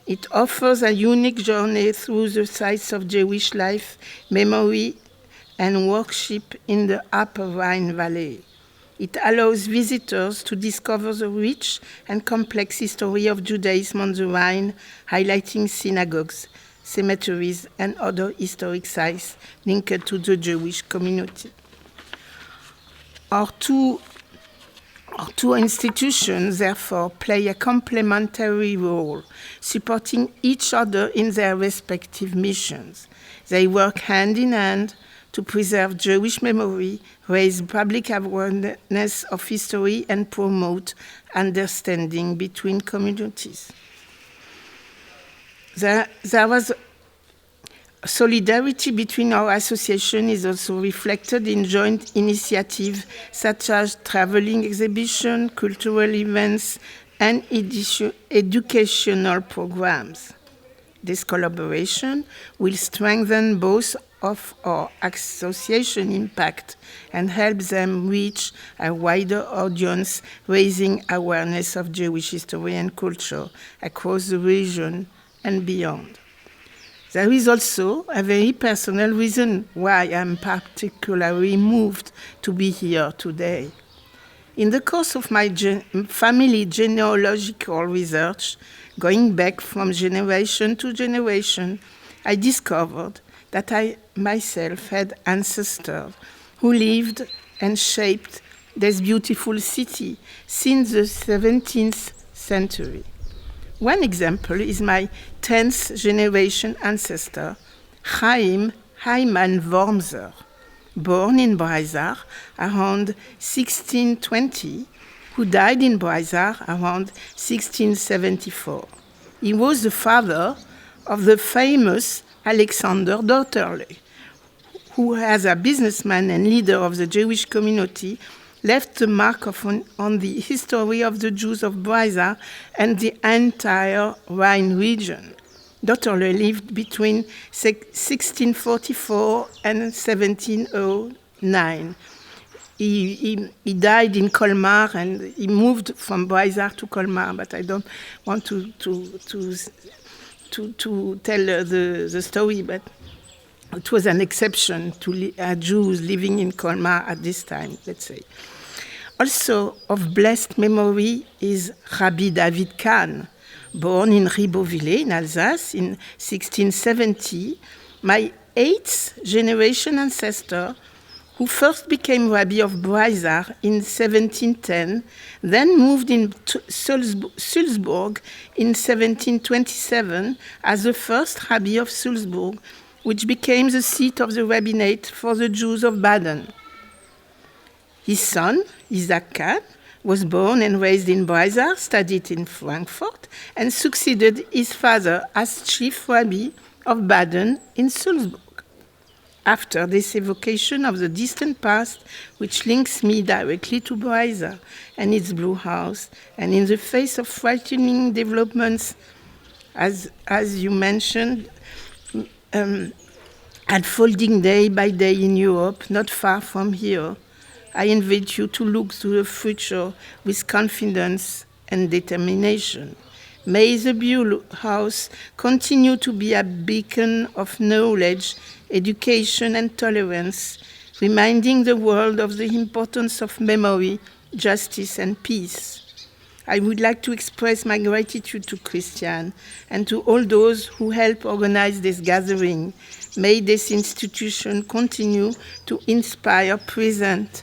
It offers a unique journey through the sites of Jewish life, memory, and worship in the Upper Rhine Valley. It allows visitors to discover the rich and complex history of Judaism on the Rhine, highlighting synagogues, cemeteries, and other historic sites linked to the Jewish community. Our two institutions, therefore, play a complementary role, supporting each other in their respective missions. They work hand in hand to preserve Jewish memory, raise public awareness of history, and promote understanding between communities. There was solidarity between our association is also reflected in joint initiatives such as traveling exhibition, cultural events, and educational programs. This collaboration will strengthen both of our association impact and help them reach a wider audience, raising awareness of Jewish history and culture across the region and beyond. There is also a very personal reason why I'm particularly moved to be here today. In the course of my family genealogical research, going back from generation to generation, I discovered that I myself had ancestors who lived and shaped this beautiful city since the 17th century. One example is my 10th generation ancestor, Chaim Heimann Wormser, born in Breisach around 1620, who died in Breisach around 1674. He was the father of the famous Alexander Dörterle, who, as a businessman and leader of the Jewish community, left a mark on the history of the Jews of Breisach and the entire Rhine region. Dörterle lived between 1644 and 1709. He died in Colmar, and he moved from Breisach to Colmar, but I don't want to tell the story, but it was an exception to Jews living in Colmar at this time, let's say. Also of blessed memory is Rabbi David Kahn, born in Ribeauvillé in Alsace in 1670, my 8th generation ancestor, who first became Rabbi of Breisach in 1710, then moved to Sulzburg in 1727 as the first Rabbi of Sulzburg, which became the seat of the rabbinate for the Jews of Baden. His son, Isaac Kahn, was born and raised in Breisach, studied in Frankfurt, and succeeded his father as chief rabbi of Baden in Sulzburg. After this evocation of the distant past, which links me directly to Breisach and its Blue Haus, and in the face of frightening developments, as you mentioned, unfolding day by day in Europe, not far from here. I invite you to look to the future with confidence and determination. May the Blaues Haus continue to be a beacon of knowledge, education and tolerance, reminding the world of the importance of memory, justice and peace. I would like to express my gratitude to Christian and to all those who help organize this gathering. May this institution continue to inspire present,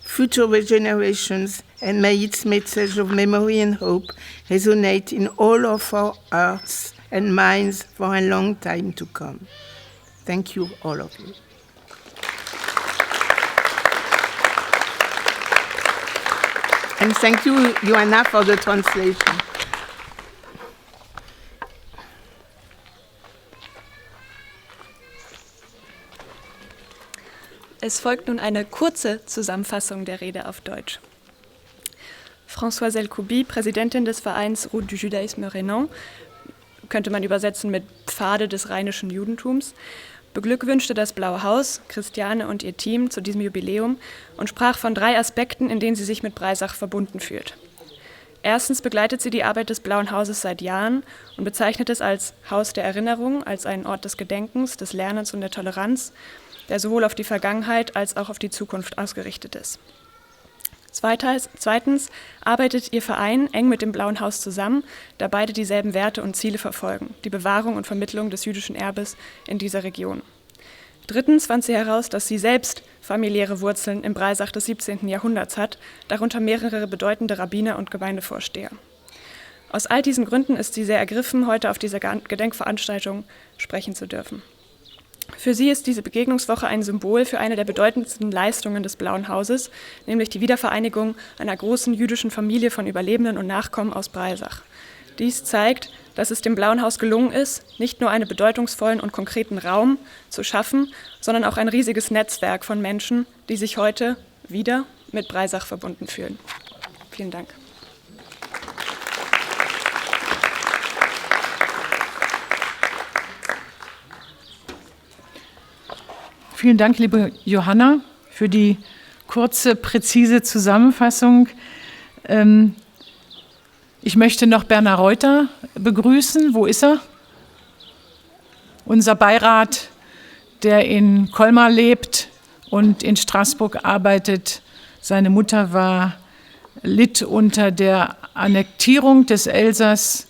future generations, and may its message of memory and hope resonate in all of our hearts and minds for a long time to come. Thank you, all of you. And thank you, Joanna, for the translation. Es folgt nun eine kurze Zusammenfassung der Rede auf Deutsch. Weil-Elkouby, Präsidentin des Vereins Route du Judaïsme Rhénan, könnte man übersetzen mit Pfade des rheinischen Judentums, beglückwünschte das Blaue Haus, Christiane und ihr Team zu diesem Jubiläum und sprach von 3 Aspekten, in denen sie sich mit Breisach verbunden fühlt. Erstens begleitet sie die Arbeit des Blauen Hauses seit Jahren und bezeichnet es als Haus der Erinnerung, als einen Ort des Gedenkens, des Lernens und der Toleranz, der sowohl auf die Vergangenheit als auch auf die Zukunft ausgerichtet ist. Zweitens arbeitet ihr Verein eng mit dem Blauen Haus zusammen, da beide dieselben Werte und Ziele verfolgen, die Bewahrung und Vermittlung des jüdischen Erbes in dieser Region. Drittens fand sie heraus, dass sie selbst familiäre Wurzeln im Breisach des 17. Jahrhunderts hat, darunter mehrere bedeutende Rabbiner und Gemeindevorsteher. Aus all diesen Gründen ist sie sehr ergriffen, heute auf dieser Gedenkveranstaltung sprechen zu dürfen. Für sie ist diese Begegnungswoche ein Symbol für eine der bedeutendsten Leistungen des Blauen Hauses, nämlich die Wiedervereinigung einer großen jüdischen Familie von Überlebenden und Nachkommen aus Breisach. Dies zeigt, dass es dem Blauen Haus gelungen ist, nicht nur einen bedeutungsvollen und konkreten Raum zu schaffen, sondern auch ein riesiges Netzwerk von Menschen, die sich heute wieder mit Breisach verbunden fühlen. Vielen Dank. Vielen Dank, liebe Johanna, für die kurze, präzise Zusammenfassung. Ich möchte noch Bernhard Reuter begrüßen. Wo ist er? Unser Beirat, der in Colmar lebt und in Straßburg arbeitet. Seine Mutter litt unter der Annektierung des Elsass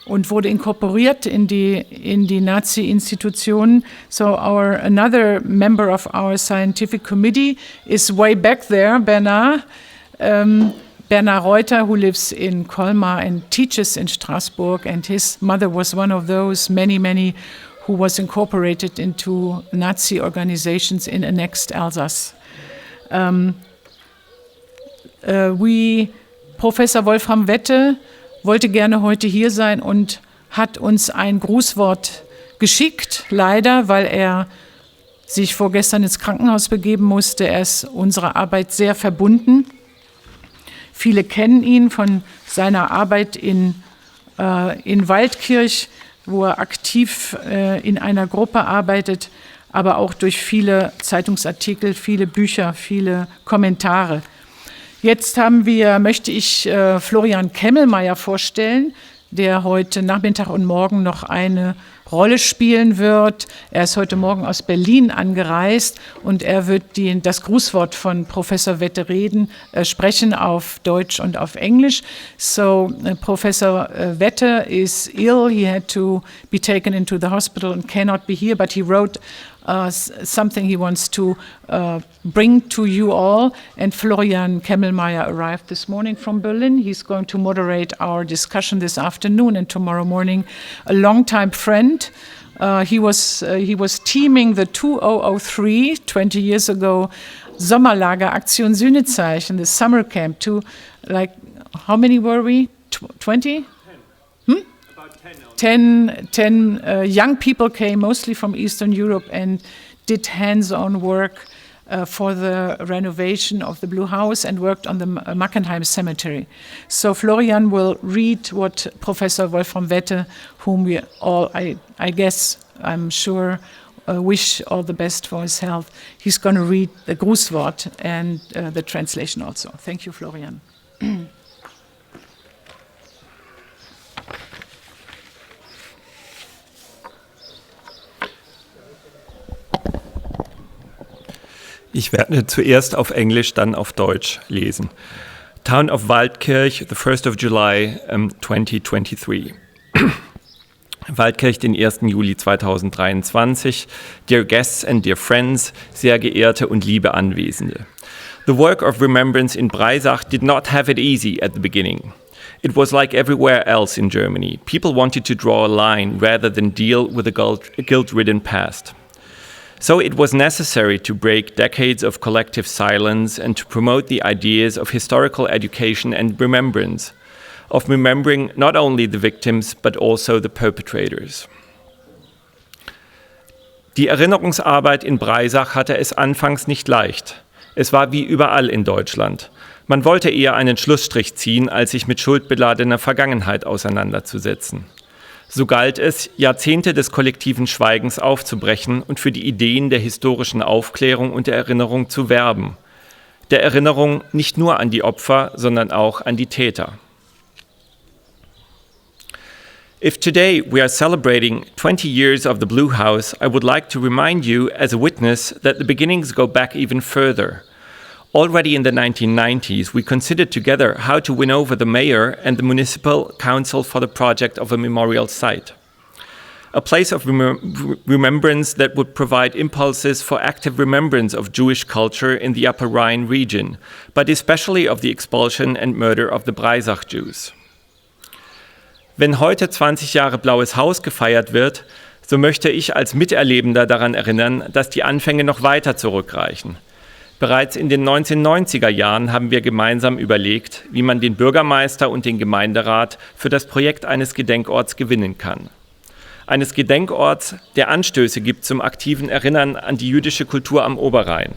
und wurde inkorporiert in die Nazi-Institutionen. So another member of our scientific committee is way back there, Bernhard. Bernhard Reuter, who lives in Colmar and teaches in Strasbourg, and his mother was one of those many who was incorporated into Nazi organizations in annexed Alsace. Professor Wolfram Wette wollte gerne heute hier sein und hat uns ein Grußwort geschickt, leider, weil er sich vorgestern ins Krankenhaus begeben musste. Er ist unserer Arbeit sehr verbunden. Viele kennen ihn von seiner Arbeit in Waldkirch, wo er aktiv in einer Gruppe arbeitet, aber auch durch viele Zeitungsartikel, viele Bücher, viele Kommentare. Jetzt möchte ich Florian Kemmelmeier vorstellen, der heute Nachmittag und morgen noch eine Rolle spielen wird. Er ist heute Morgen aus Berlin angereist und er wird das Grußwort von Professor Wette sprechen auf Deutsch und auf Englisch. So, Professor Wette is ill. He had to be taken into the hospital and cannot be here, but he wrote something he wants to bring to you all. And Florian Kemmelmeier arrived this morning from Berlin. He's going to moderate our discussion this afternoon and tomorrow morning. A longtime friend. He was teaming the 2003, 20 years ago, Sommerlager Aktion Sühnezeichen, the summer camp. How many were we? 20? 10 young people came, mostly from Eastern Europe, and did hands-on work for the renovation of the Blue House and worked on the Mackenheim Cemetery. So Florian will read what Professor Wolfram Wette, whom we all, I'm sure, wish all the best for his health. He's going to read the Grußwort and the translation also. Thank you, Florian. Ich werde zuerst auf Englisch, dann auf Deutsch lesen. Town of Waldkirch, the 1st of July 2023. Waldkirch, den 1. Juli 2023. Dear guests and dear friends, sehr geehrte und liebe Anwesende. The work of remembrance in Breisach did not have it easy at the beginning. It was like everywhere else in Germany. People wanted to draw a line rather than deal with a guilt-ridden past. So it was necessary to break decades of collective silence and to promote the ideas of historical education and remembrance, of remembering not only the victims but also the perpetrators. Die Erinnerungsarbeit in Breisach hatte es anfangs nicht leicht. Es war wie überall in Deutschland. Man wollte eher einen Schlussstrich ziehen, als sich mit schuldbeladener Vergangenheit auseinanderzusetzen. So galt es, Jahrzehnte des kollektiven Schweigens aufzubrechen und für die Ideen der historischen Aufklärung und der Erinnerung zu werben. Der Erinnerung nicht nur an die Opfer, sondern auch an die Täter. If today we are celebrating 20 years of the Blue House, I would like to remind you as a witness that the beginnings go back even further. Already in the 1990s, we considered together how to win over the mayor and the municipal council for the project of a memorial site. A place of remembrance that would provide impulses for active remembrance of Jewish culture in the Upper Rhine region, but especially of the expulsion and murder of the Breisach Jews. Wenn heute 20 Jahre Blaues Haus gefeiert wird, so möchte ich als Miterlebender daran erinnern, dass die Anfänge noch weiter zurückreichen. Bereits in den 1990er Jahren haben wir gemeinsam überlegt, wie man den Bürgermeister und den Gemeinderat für das Projekt eines Gedenkorts gewinnen kann. Eines Gedenkorts, der Anstöße gibt zum aktiven Erinnern an die jüdische Kultur am Oberrhein,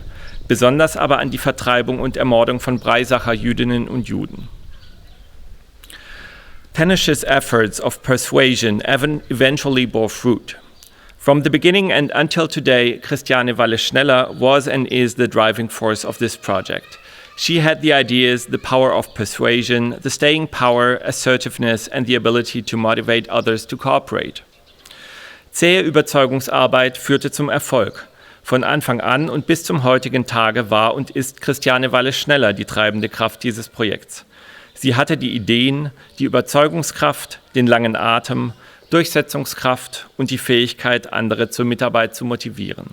besonders aber an die Vertreibung und Ermordung von Breisacher Jüdinnen und Juden. Tenacious efforts of persuasion eventually bore fruit. From the beginning and until today, Christiane Walesch-Schneller was and is the driving force of this project. She had the ideas, the power of persuasion, the staying power, assertiveness and the ability to motivate others to cooperate. Zähe Überzeugungsarbeit führte zum Erfolg. Von Anfang an und bis zum heutigen Tage war und ist Christiane Walesch-Schneller die treibende Kraft dieses Projekts. Sie hatte die Ideen, die Überzeugungskraft, den langen Atem, Durchsetzungskraft und die Fähigkeit, andere zur Mitarbeit zu motivieren.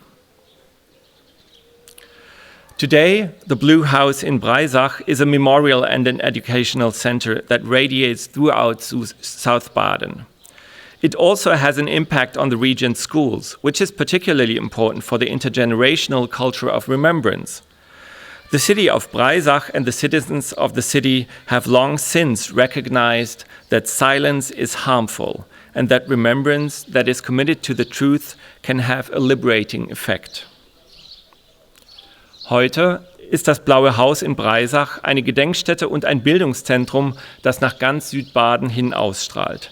Today, the Blue House in Breisach is a memorial and an educational center that radiates throughout South Baden. It also has an impact on the region's schools, which is particularly important for the intergenerational culture of remembrance. The city of Breisach and the citizens of the city have long since recognized that silence is harmful and that remembrance that is committed to the truth can have a liberating effect. Heute ist das Blaue Haus in Breisach eine Gedenkstätte und ein Bildungszentrum, das nach ganz Südbaden hin ausstrahlt.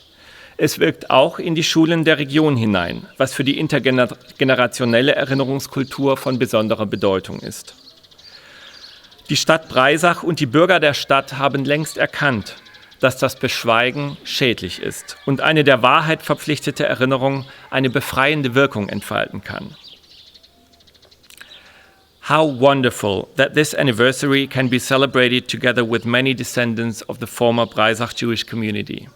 Es wirkt auch in die Schulen der Region hinein, was für die intergenerationelle Erinnerungskultur von besonderer Bedeutung ist. Die Stadt Breisach und die Bürger der Stadt haben längst erkannt, dass das Beschweigen schädlich ist und eine der Wahrheit verpflichtete Erinnerung eine befreiende Wirkung entfalten kann. How wonderful that this anniversary can be celebrated together with many descendants of the former Breisach Jewish community.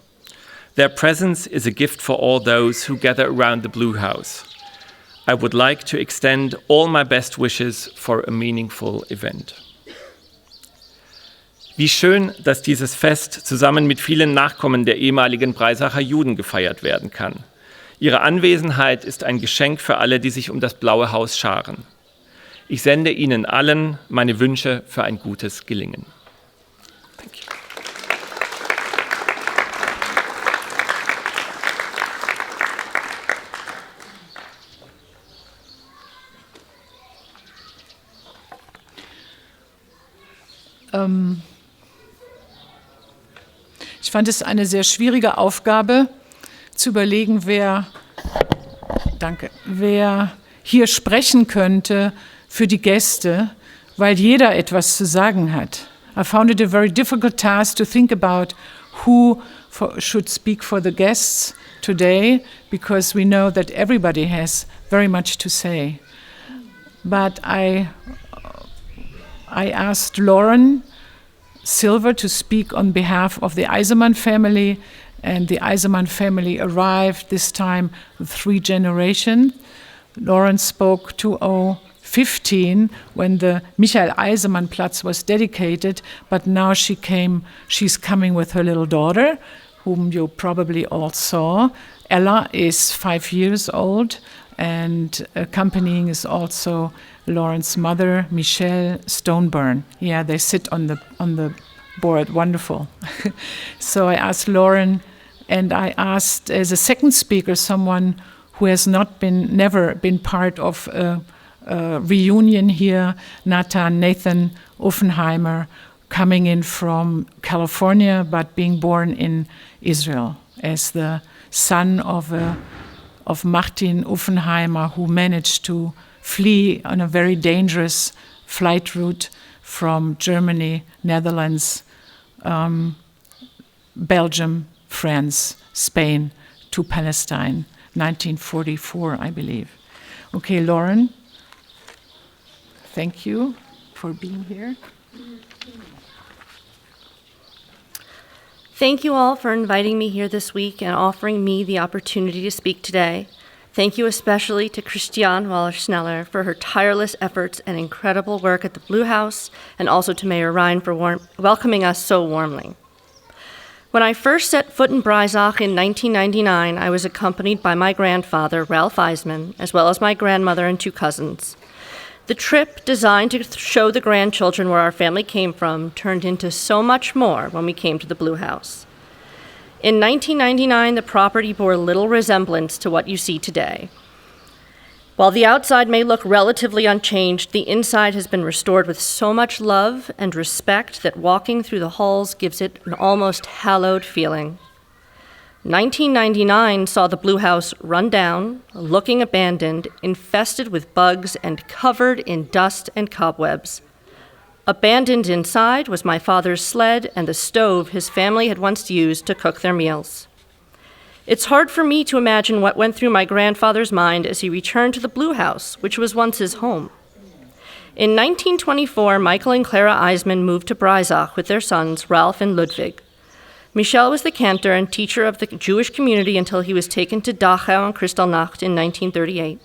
Their presence is a gift for all those who gather around the Blue House. I would like to extend all my best wishes for a meaningful event. Wie schön, dass dieses Fest zusammen mit vielen Nachkommen der ehemaligen Breisacher Juden gefeiert werden kann. Ihre Anwesenheit ist ein Geschenk für alle, die sich um das Blaue Haus scharen. Ich sende Ihnen allen meine Wünsche für ein gutes Gelingen. Thank you. Ich fand es eine sehr schwierige Aufgabe, zu überlegen, wer hier sprechen könnte für die Gäste, weil jeder etwas zu sagen hat. I found it a very difficult task to think about who should speak for the guests today, because we know that everybody has very much to say. But I asked Lauren Silver to speak on behalf of the Eisenman family, and the Eisenman family arrived this time with 3 generations. Lauren spoke 2015 when the Michael-Eisenman-Platz was dedicated, but now she's coming with her little daughter, whom you probably all saw. Ella is 5 years old, and accompanying is also Lauren's mother, Michelle Stoneburn. Yeah, they sit on the board. Wonderful. So I asked Lauren, and I asked as a second speaker someone who has never been part of a reunion here, Nathan Offenheimer, coming in from California but being born in Israel as the son of Martin Offenheimer, who managed to flee on a very dangerous flight route from Germany, Netherlands, Belgium, France, Spain to Palestine, 1944, I believe. Okay, Lauren, thank you for being here. Thank you all for inviting me here this week and offering me the opportunity to speak today. Thank you especially to Christiane Walesch-Schneller for her tireless efforts and incredible work at the Blue House, and also to Mayor Ryan for welcoming us so warmly. When I first set foot in Breisach in 1999, I was accompanied by my grandfather, Ralph Eisman, as well as my grandmother and 2 cousins. The trip, designed to show the grandchildren where our family came from, turned into so much more when we came to the Blue House. In 1999, the property bore little resemblance to what you see today. While the outside may look relatively unchanged, the inside has been restored with so much love and respect that walking through the halls gives it an almost hallowed feeling. 1999 saw the Blue House run down, looking abandoned, infested with bugs and covered in dust and cobwebs. Abandoned inside was my father's sled and the stove his family had once used to cook their meals. It's hard for me to imagine what went through my grandfather's mind as he returned to the Blue House, which was once his home. In 1924, Michael and Clara Eisman moved to Breisach with their sons, Ralph and Ludwig. Michel was the cantor and teacher of the Jewish community until he was taken to Dachau and Kristallnacht in 1938.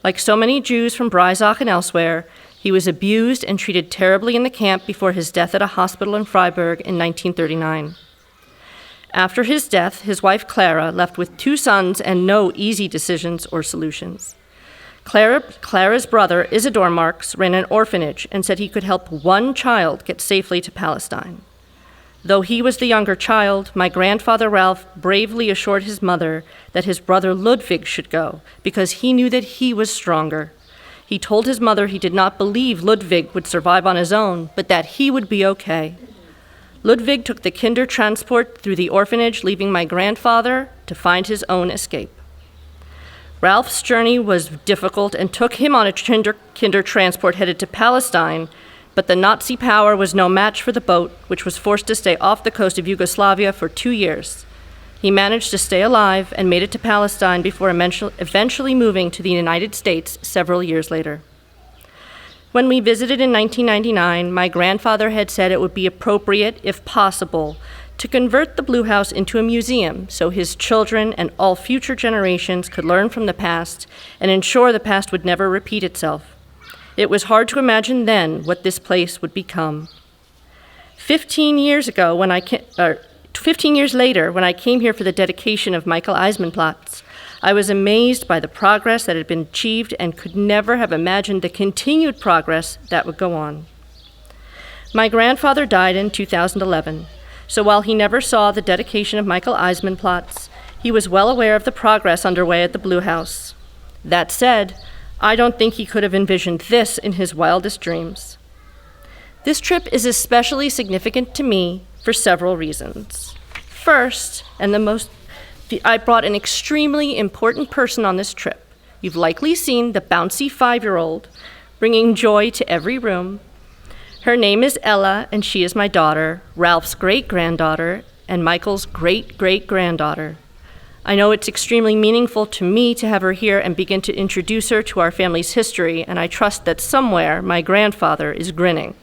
Like so many Jews from Breisach and elsewhere, he was abused and treated terribly in the camp before his death at a hospital in Freiburg in 1939. After his death, his wife Clara left with 2 sons and no easy decisions or solutions. Clara's brother, Isidore Marx, ran an orphanage and said he could help 1 child get safely to Palestine. Though he was the younger child, my grandfather Ralph bravely assured his mother that his brother Ludwig should go because he knew that he was stronger. He told his mother he did not believe Ludwig would survive on his own, but that he would be okay. Ludwig took the kinder transport through the orphanage, leaving my grandfather to find his own escape. Ralph's journey was difficult and took him on a kinder transport headed to Palestine, but the Nazi power was no match for the boat, which was forced to stay off the coast of Yugoslavia for 2 years. He managed to stay alive and made it to Palestine before eventually moving to the United States several years later. When we visited in 1999, my grandfather had said it would be appropriate, if possible, to convert the Blue House into a museum so his children and all future generations could learn from the past and ensure the past would never repeat itself. It was hard to imagine then what this place would become. 15 years later, when I came here for the dedication of Michael Eisman Platz, I was amazed by the progress that had been achieved and could never have imagined the continued progress that would go on. My grandfather died in 2011, so while he never saw the dedication of Michael Eisman Platz, he was well aware of the progress underway at the Blue House. That said, I don't think he could have envisioned this in his wildest dreams. This trip is especially significant to me for several reasons. First, and I brought an extremely important person on this trip, you've likely seen the bouncy 5-year-old bringing joy to every room. Her name is Ella, and she is my daughter, Ralph's great-granddaughter, and Michael's great-great-granddaughter. I know it's extremely meaningful to me to have her here and begin to introduce her to our family's history, and I trust that somewhere my grandfather is grinning.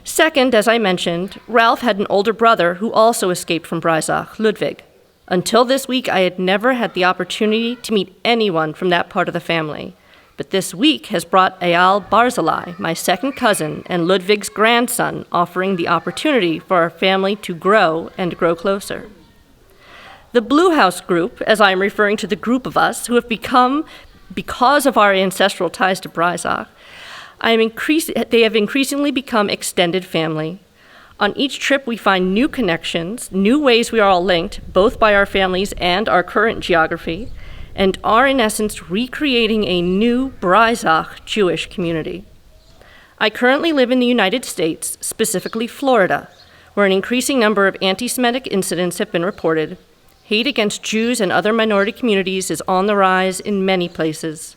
Second, as I mentioned, Ralph had an older brother who also escaped from Breisach, Ludwig. Until this week, I had never had the opportunity to meet anyone from that part of the family. But this week has brought Eyal Barzilai, my second cousin and Ludwig's grandson, offering the opportunity for our family to grow and grow closer. The Blue House group, as I am referring to the group of us who have become, because of our ancestral ties to Breisach, they have increasingly become extended family. On each trip, we find new connections, new ways we are all linked, both by our families and our current geography, and are in essence recreating a new Breisach Jewish community. I currently live in the United States, specifically Florida, where an increasing number of anti-Semitic incidents have been reported. Hate against Jews and other minority communities is on the rise in many places.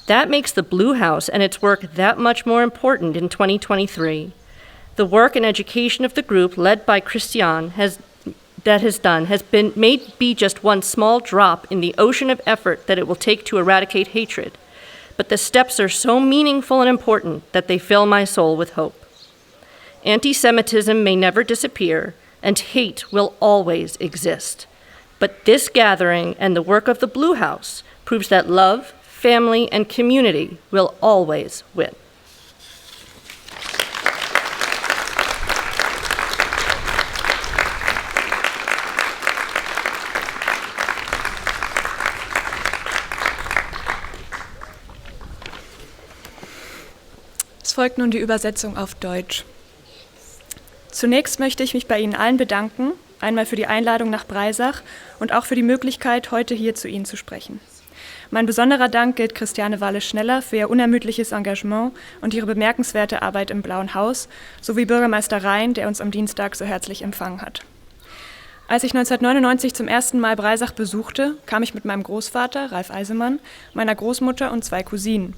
That makes the Blue House and its work that much more important in 2023. The work and education of the group led by Christian may be just one small drop in the ocean of effort that it will take to eradicate hatred, but the steps are so meaningful and important that they fill my soul with hope. Anti-Semitism may never disappear, and hate will always exist. But this gathering and the work of the Blue House proves that love, family, and community will always win. Es folgt nun die Übersetzung auf Deutsch. Zunächst möchte ich mich bei Ihnen allen bedanken, einmal für die Einladung nach Breisach und auch für die Möglichkeit, heute hier zu Ihnen zu sprechen. Mein besonderer Dank gilt Christiane Walesch-Schneller für ihr unermüdliches Engagement und ihre bemerkenswerte Arbeit im Blauen Haus, sowie Bürgermeister Rhein, der uns am Dienstag so herzlich empfangen hat. Als ich 1999 zum ersten Mal Breisach besuchte, kam ich mit meinem Großvater, Ralf Eisemann, meiner Großmutter und 2 Cousinen.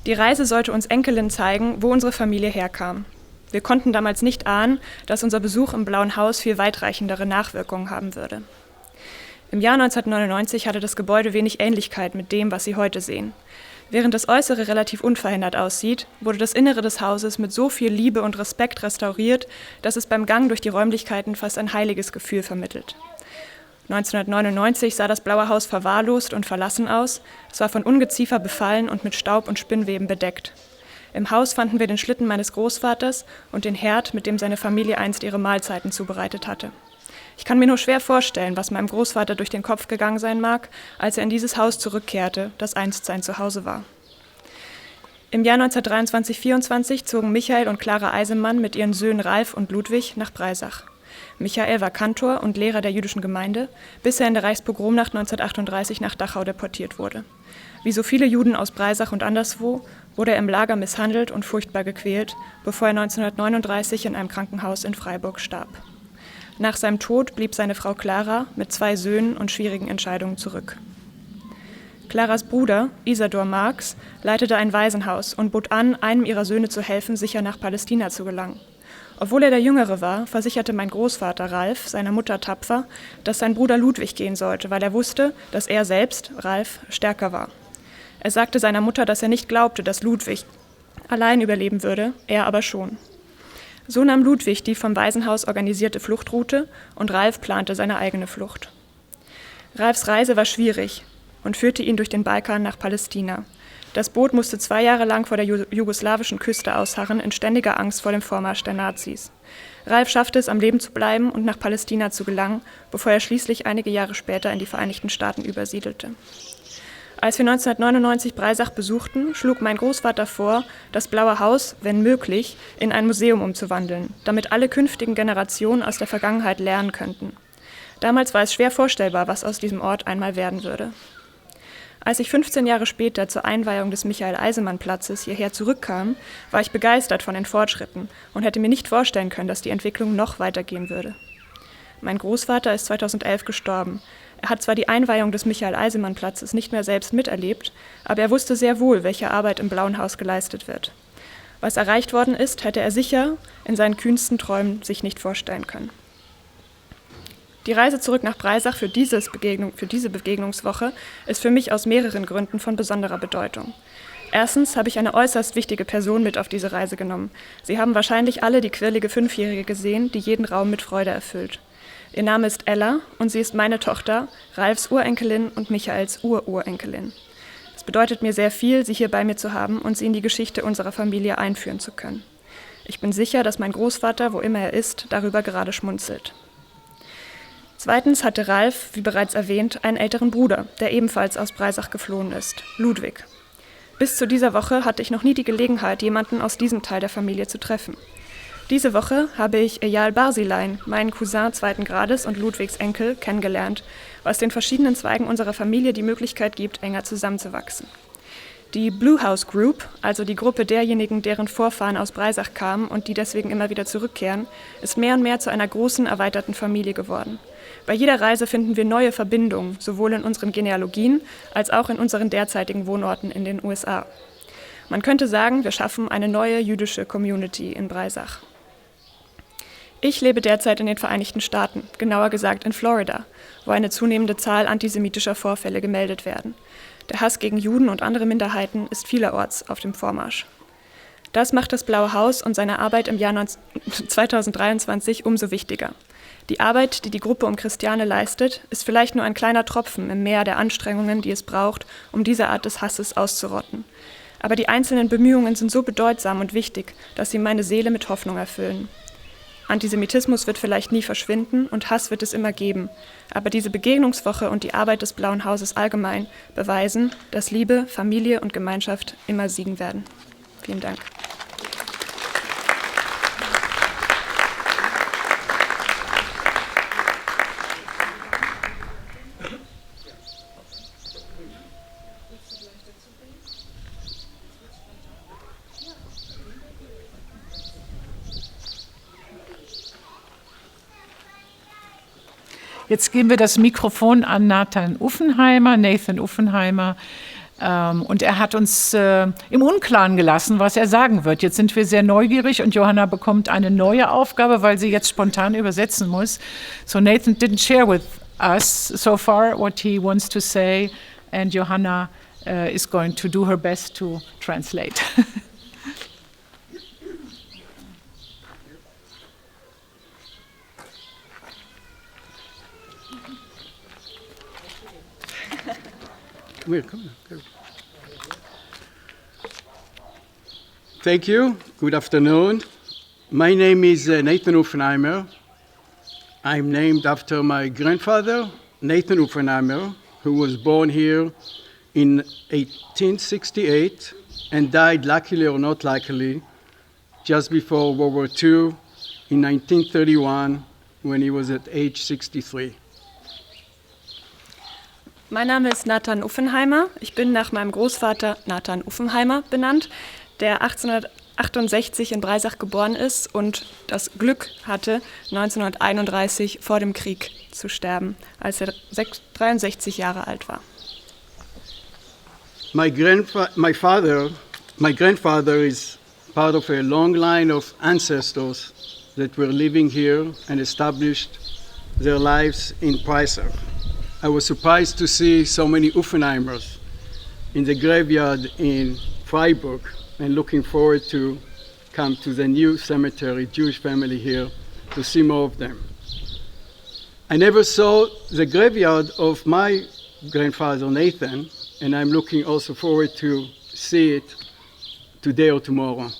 Die Reise sollte uns Enkelinnen zeigen, wo unsere Familie herkam. Wir konnten damals nicht ahnen, dass unser Besuch im Blauen Haus viel weitreichendere Nachwirkungen haben würde. Im Jahr 1999 hatte das Gebäude wenig Ähnlichkeit mit dem, was Sie heute sehen. Während das Äußere relativ unverändert aussieht, wurde das Innere des Hauses mit so viel Liebe und Respekt restauriert, dass es beim Gang durch die Räumlichkeiten fast ein heiliges Gefühl vermittelt. 1999 sah das Blaue Haus verwahrlost und verlassen aus, es war von Ungeziefer befallen und mit Staub und Spinnweben bedeckt. Im Haus fanden wir den Schlitten meines Großvaters und den Herd, mit dem seine Familie einst ihre Mahlzeiten zubereitet hatte. Ich kann mir nur schwer vorstellen, was meinem Großvater durch den Kopf gegangen sein mag, als er in dieses Haus zurückkehrte, das einst sein Zuhause war. Im Jahr 1923/24 zogen Michael und Clara Eisemann mit ihren Söhnen Ralf und Ludwig nach Breisach. Michael war Kantor und Lehrer der Jüdischen Gemeinde, bis er in der Reichspogromnacht 1938 nach Dachau deportiert wurde. Wie so viele Juden aus Breisach und anderswo wurde er im Lager misshandelt und furchtbar gequält, bevor er 1939 in einem Krankenhaus in Freiburg starb. Nach seinem Tod blieb seine Frau Clara mit 2 Söhnen und schwierigen Entscheidungen zurück. Claras Bruder, Isador Marx, leitete ein Waisenhaus und bot an, einem ihrer Söhne zu helfen, sicher nach Palästina zu gelangen. Obwohl er der Jüngere war, versicherte mein Großvater Ralf seiner Mutter tapfer, dass sein Bruder Ludwig gehen sollte, weil er wusste, dass er selbst, Ralf, stärker war. Er sagte seiner Mutter, dass er nicht glaubte, dass Ludwig allein überleben würde, er aber schon. So nahm Ludwig die vom Waisenhaus organisierte Fluchtroute und Ralf plante seine eigene Flucht. Ralfs Reise war schwierig und führte ihn durch den Balkan nach Palästina. Das Boot musste 2 Jahre lang vor der jugoslawischen Küste ausharren, in ständiger Angst vor dem Vormarsch der Nazis. Ralf schaffte es, am Leben zu bleiben und nach Palästina zu gelangen, bevor er schließlich einige Jahre später in die Vereinigten Staaten übersiedelte. Als wir 1999 Breisach besuchten, schlug mein Großvater vor, das Blaue Haus, wenn möglich, in ein Museum umzuwandeln, damit alle künftigen Generationen aus der Vergangenheit lernen könnten. Damals war es schwer vorstellbar, was aus diesem Ort einmal werden würde. Als ich 15 Jahre später zur Einweihung des Michael-Eisemann-Platzes hierher zurückkam, war ich begeistert von den Fortschritten und hätte mir nicht vorstellen können, dass die Entwicklung noch weitergehen würde. Mein Großvater ist 2011 gestorben. Er hat zwar die Einweihung des Michael-Eisemann-Platzes nicht mehr selbst miterlebt, aber er wusste sehr wohl, welche Arbeit im Blauen Haus geleistet wird. Was erreicht worden ist, hätte er sicher in seinen kühnsten Träumen sich nicht vorstellen können. Die Reise zurück nach Breisach für diese Begegnungswoche ist für mich aus mehreren Gründen von besonderer Bedeutung. Erstens habe ich eine äußerst wichtige Person mit auf diese Reise genommen. Sie haben wahrscheinlich alle die quirlige 5-Jährige gesehen, die jeden Raum mit Freude erfüllt. Ihr Name ist Ella und sie ist meine Tochter, Ralfs Urenkelin und Michaels Ururenkelin. Es bedeutet mir sehr viel, sie hier bei mir zu haben und sie in die Geschichte unserer Familie einführen zu können. Ich bin sicher, dass mein Großvater, wo immer er ist, darüber gerade schmunzelt. Zweitens hatte Ralf, wie bereits erwähnt, einen älteren Bruder, der ebenfalls aus Breisach geflohen ist, Ludwig. Bis zu dieser Woche hatte ich noch nie die Gelegenheit, jemanden aus diesem Teil der Familie zu treffen. Diese Woche habe ich Eyal Barzilein, meinen Cousin 2. Grades und Ludwigs Enkel, kennengelernt, was den verschiedenen Zweigen unserer Familie die Möglichkeit gibt, enger zusammenzuwachsen. Die Blue House Group, also die Gruppe derjenigen, deren Vorfahren aus Breisach kamen und die deswegen immer wieder zurückkehren, ist mehr und mehr zu einer großen, erweiterten Familie geworden. Bei jeder Reise finden wir neue Verbindungen, sowohl in unseren Genealogien als auch in unseren derzeitigen Wohnorten in den USA. Man könnte sagen, wir schaffen eine neue jüdische Community in Breisach. Ich lebe derzeit in den Vereinigten Staaten, genauer gesagt in Florida, wo eine zunehmende Zahl antisemitischer Vorfälle gemeldet werden. Der Hass gegen Juden und andere Minderheiten ist vielerorts auf dem Vormarsch. Das macht das Blaue Haus und seine Arbeit im Jahr 2023 umso wichtiger. Die Arbeit, die die Gruppe um Christiane leistet, ist vielleicht nur ein kleiner Tropfen im Meer der Anstrengungen, die es braucht, um diese Art des Hasses auszurotten. Aber die einzelnen Bemühungen sind so bedeutsam und wichtig, dass sie meine Seele mit Hoffnung erfüllen. Antisemitismus wird vielleicht nie verschwinden und Hass wird es immer geben. Aber diese Begegnungswoche und die Arbeit des Blauen Hauses allgemein beweisen, dass Liebe, Familie und Gemeinschaft immer siegen werden. Vielen Dank. Jetzt geben wir das Mikrofon an Nathan Uffenheimer. Und er hat uns im Unklaren gelassen, was er sagen wird. Jetzt sind wir sehr neugierig und Johanna bekommt eine neue Aufgabe, weil sie jetzt spontan übersetzen muss. So Nathan didn't share with us so far what he wants to say, and Johanna is going to do her best to translate. Thank you. Good afternoon. My name is Nathan Uffenheimer. I'm named after my grandfather, Nathan Uffenheimer, who was born here in 1868 and died, luckily or not luckily, just before World War II in 1931 when he was at age 63. Mein Name ist Nathan Uffenheimer. Ich bin nach meinem Großvater Nathan Uffenheimer benannt, der 1868 in Breisach geboren ist und das Glück hatte, 1931 vor dem Krieg zu sterben, als er 63 Jahre alt war. My grandfather is part of a long line of ancestors that were living here and established their lives in Breisach. I was surprised to see so many Uffenheimers in the graveyard in Freiburg and looking forward to come to the new cemetery, Jewish family here, to see more of them. I never saw the graveyard of my grandfather Nathan, and I'm looking also forward to see it today or tomorrow.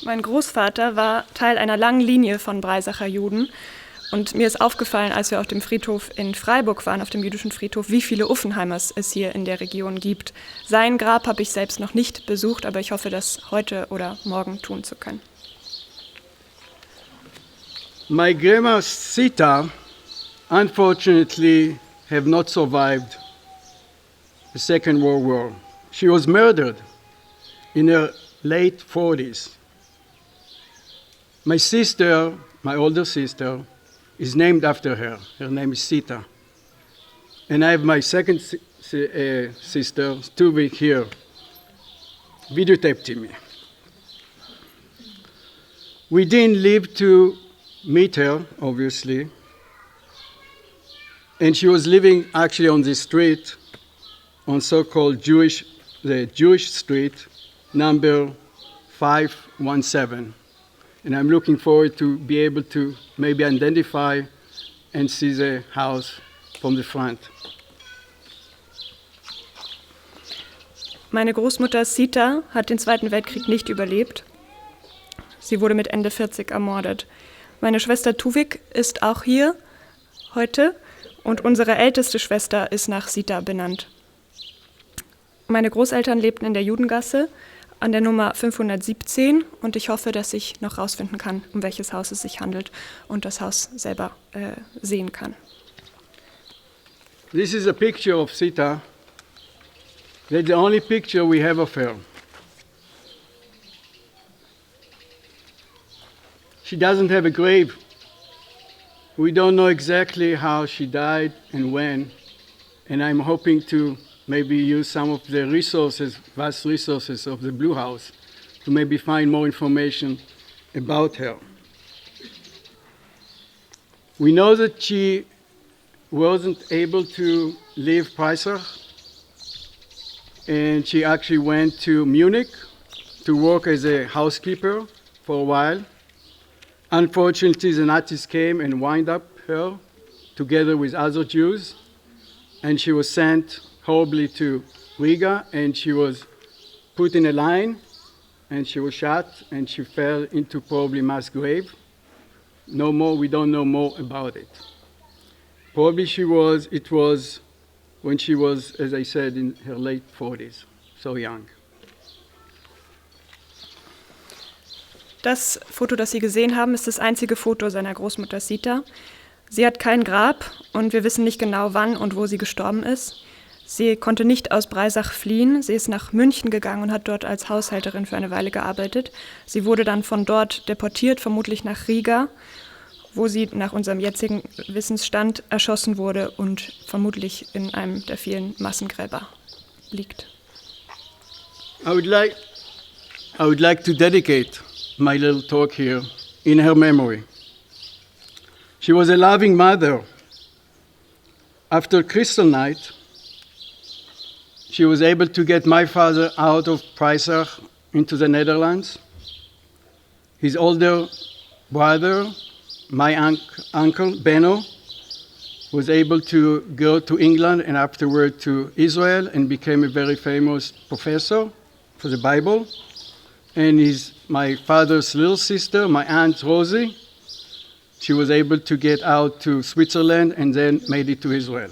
Mein Großvater war Teil einer langen Linie von Breisacher Juden. Und mir ist aufgefallen, als wir auf dem Friedhof in Freiburg waren, auf dem jüdischen Friedhof, wie viele Uffenheimers es hier in der Region gibt. Sein Grab habe ich selbst noch nicht besucht, aber ich hoffe, das heute oder morgen tun zu können. My grandma Sita, unfortunately, have not survived the Second World War. She was murdered in her late 40s. My sister, my older sister, is named after her. Her name is Sita. And I have my second sister, Tuvi, here, videotaped me. We didn't live to meet her, obviously. And she was living actually on the street, on so-called the Jewish street, number 517. And I'm looking forward to be able to maybe identify and see the house from the front. Meine Großmutter Sita hat den Zweiten Weltkrieg nicht überlebt. Sie wurde mit Ende 40 ermordet. Meine Schwester Tuvik ist auch hier heute und unsere älteste Schwester ist nach Sita benannt. Meine Großeltern lebten in der Judengasse an der Nummer 517 und ich hoffe, dass ich noch rausfinden kann, um welches Haus es sich handelt und das Haus selber sehen kann. This is a picture of Sita. That's the only picture we have of her. She doesn't have a grave. We don't know exactly how she died and when, and I'm hoping to maybe use some of the resources, vast resources of the Blue House to maybe find more information about her. We know that she wasn't able to leave Breisacher, and she actually went to Munich to work as a housekeeper for a while. Unfortunately, the Nazis came and wound up her together with other Jews, and she was sent horribly to Riga, and she was put in a line, and she was shot, and she fell into probably mass grave. No more, we don't know more about it. Probably it was when she was, as I said, in her late 40s, so young. Das Foto, das Sie gesehen haben, ist das einzige Foto seiner Großmutter Sita. Sie hat kein Grab und wir wissen nicht genau, wann und wo sie gestorben ist. Sie konnte nicht aus Breisach fliehen. Sie ist nach München gegangen und hat dort als Haushälterin für eine Weile gearbeitet. Sie wurde dann von dort deportiert, vermutlich nach Riga, wo sie nach unserem jetzigen Wissensstand erschossen wurde und vermutlich in einem der vielen Massengräber liegt. I would like to dedicate my little talk here in her memory. She was a loving mother. After Kristallnacht, she was able to get my father out of Breisach into the Netherlands. His older brother, my uncle Benno, was able to go to England and afterward to Israel and became a very famous professor for the Bible. And my father's little sister, my aunt Rosie, she was able to get out to Switzerland and then made it to Israel.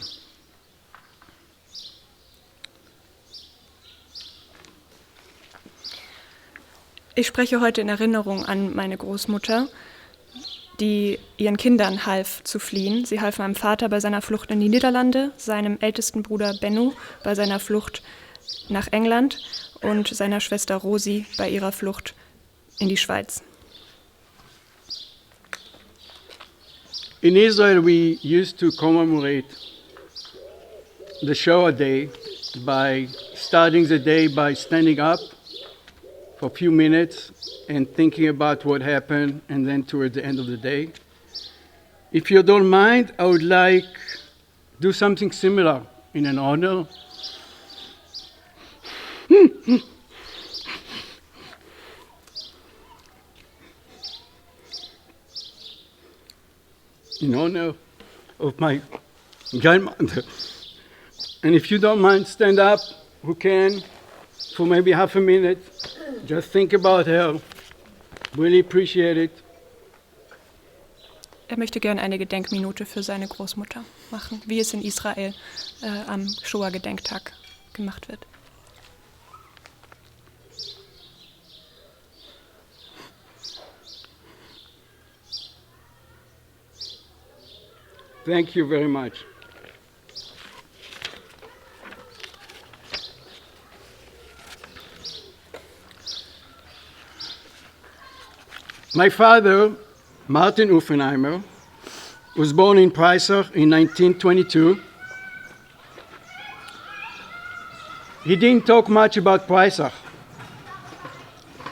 Ich spreche heute in Erinnerung an meine Großmutter, die ihren Kindern half zu fliehen. Sie half meinem Vater bei seiner Flucht in die Niederlande, seinem ältesten Bruder Benno bei seiner Flucht nach England und seiner Schwester Rosi bei ihrer Flucht in die Schweiz. In Israel, we used to commemorate the Shoah Day by starting the day by standing up for a few minutes and thinking about what happened, and then toward the end of the day. If you don't mind, I would like to do something similar in an honor. In honor of my grandmother. And if you don't mind, stand up, who can, for maybe half a minute. Just think about her. Really appreciate it. Er möchte gerne eine Gedenkminute für seine Großmutter machen, wie es in Israel am Shoah-Gedenktag gemacht wird. Thank you very much. My father, Martin Uffenheimer, was born in Breisacher in 1922. He didn't talk much about Breisacher.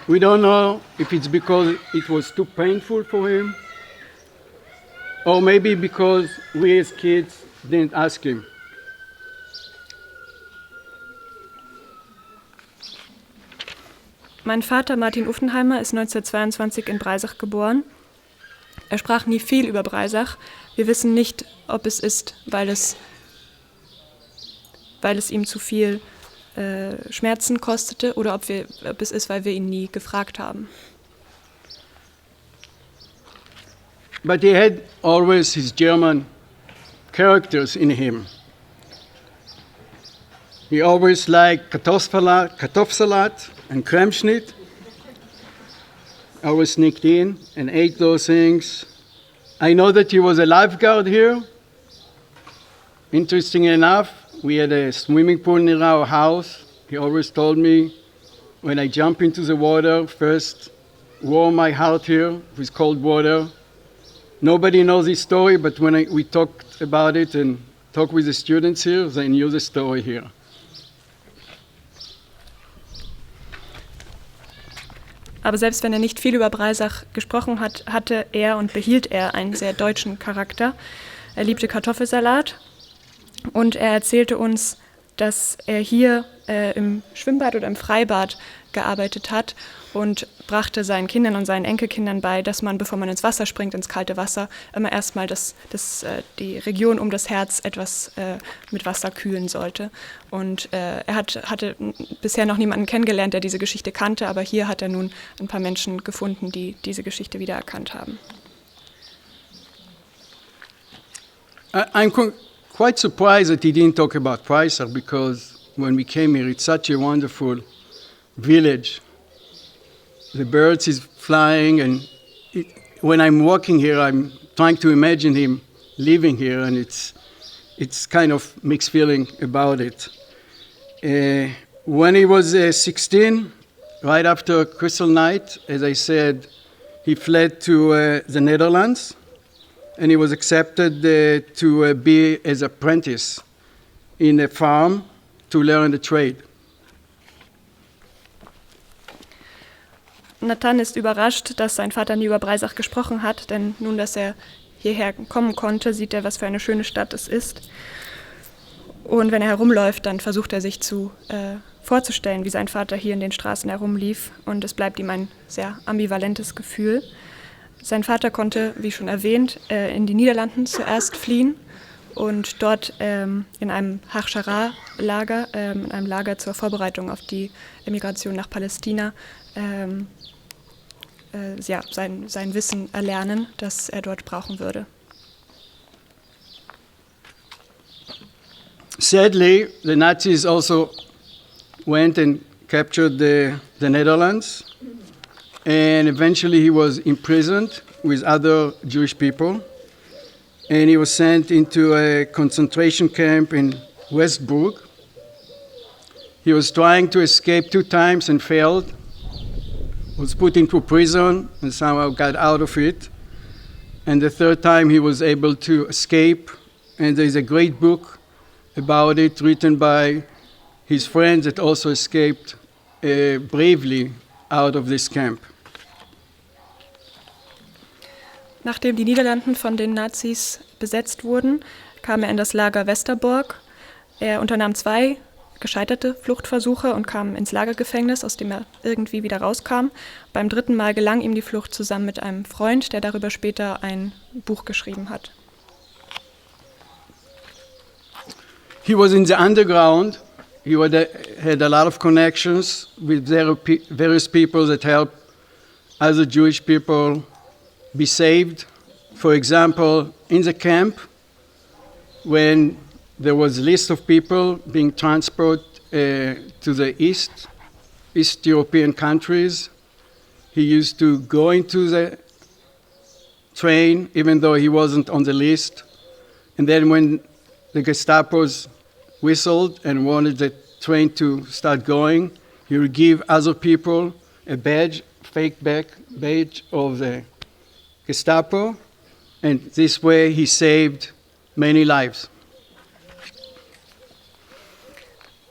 We don't know if it's because it was too painful for him, or maybe because we as kids didn't ask him. Mein Vater Martin Uffenheimer ist 1922 in Breisach geboren. Er sprach nie viel über Breisach. Wir wissen nicht, ob es ist, weil es ihm zu viel Schmerzen kostete oder ob es ist, weil wir ihn nie gefragt haben. But he had always his German characters in him. He always liked Kartoffelsalat and Cremeschnitt. I always sneaked in and ate those things. I know that he was a lifeguard here. Interesting enough, we had a swimming pool near our house. He always told me, when I jump into the water, first warm my heart here with cold water. Nobody knows this story, but when we talked about it and talked with the students here, they knew the story here. Aber selbst wenn er nicht viel über Breisach gesprochen hat, hatte er und behielt er einen sehr deutschen Charakter. Er liebte Kartoffelsalat und er erzählte uns, dass er hier im Schwimmbad oder im Freibad gearbeitet hat und brachte seinen Kindern und seinen Enkelkindern bei, dass man, bevor man ins Wasser springt, ins kalte Wasser, immer erstmal die Region um das Herz etwas mit Wasser kühlen sollte. Und er hatte bisher noch niemanden kennengelernt, der diese Geschichte kannte, aber hier hat er nun ein paar Menschen gefunden, die diese Geschichte wiedererkannt haben. I'm quite surprised that he didn't talk about Breisacher, because when we came here, it's such a wonderful village. The birds is flying, and when I'm walking here, I'm trying to imagine him living here, and it's kind of mixed feeling about it. When he was 16, right after Crystal Night, as I said, he fled to the Netherlands, and he was accepted to be as apprentice in a farm to learn the trade. Nathan ist überrascht, dass sein Vater nie über Breisach gesprochen hat, denn nun, dass er hierher kommen konnte, sieht er, was für eine schöne Stadt es ist. Und wenn er herumläuft, dann versucht er sich vorzustellen, wie sein Vater hier in den Straßen herumlief. Und es bleibt ihm ein sehr ambivalentes Gefühl. Sein Vater konnte, wie schon erwähnt, in die Niederlanden zuerst fliehen und dort in einem Hachschara-Lager, in einem Lager zur Vorbereitung auf die Emigration nach Palästina, sein Wissen erlernen, das er dort brauchen würde. Sadly, the Nazis also went and captured the Netherlands, and eventually he was imprisoned with other Jewish people, and he was sent into a concentration camp in Westburg. He was trying to escape 2 times and failed, was put into prison and somehow got out of it, and the 3rd time he was able to escape, and there is a great book about it written by his friends that also escaped bravely out of this camp. Nachdem die Niederlande von den Nazis besetzt wurden, kam er in das Lager Westerbork. Er unternahm 2 gescheiterte Fluchtversuche und kam ins Lagergefängnis, aus dem er irgendwie wieder rauskam. Beim 3. Mal gelang ihm die Flucht zusammen mit einem Freund, der darüber später ein Buch geschrieben hat. He was in the underground. He had a lot of connections with various people that helped other Jewish people be saved. For example, in the camp, when there was a list of people being transported to the East European countries, he used to go into the train, even though he wasn't on the list. And then when the Gestapos whistled and wanted the train to start going, he would give other people a badge, fake badge of the Gestapo, and this way he saved many lives.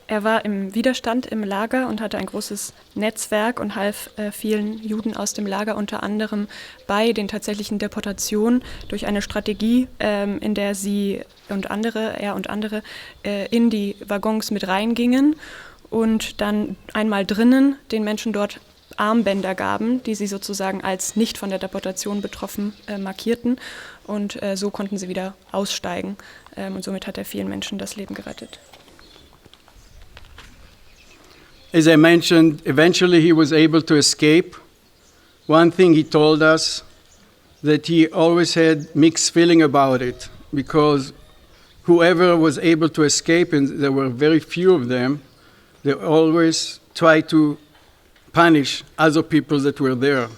Er war im Widerstand im Lager und hatte ein großes Netzwerk und half vielen Juden aus dem Lager unter anderem bei den tatsächlichen Deportationen durch eine Strategie, in der er und andere in die Waggons mit reingingen und dann einmal drinnen den Menschen dort Armbänder gaben, die sie sozusagen als nicht von der Deportation betroffen markierten, und so konnten sie wieder aussteigen, und somit hat er vielen Menschen das Leben gerettet. As I mentioned, eventually he was able to escape. One thing he told us, that he always had mixed feeling about it, because whoever was able to escape, and there were very few of them, they always tried to punish other people that were there.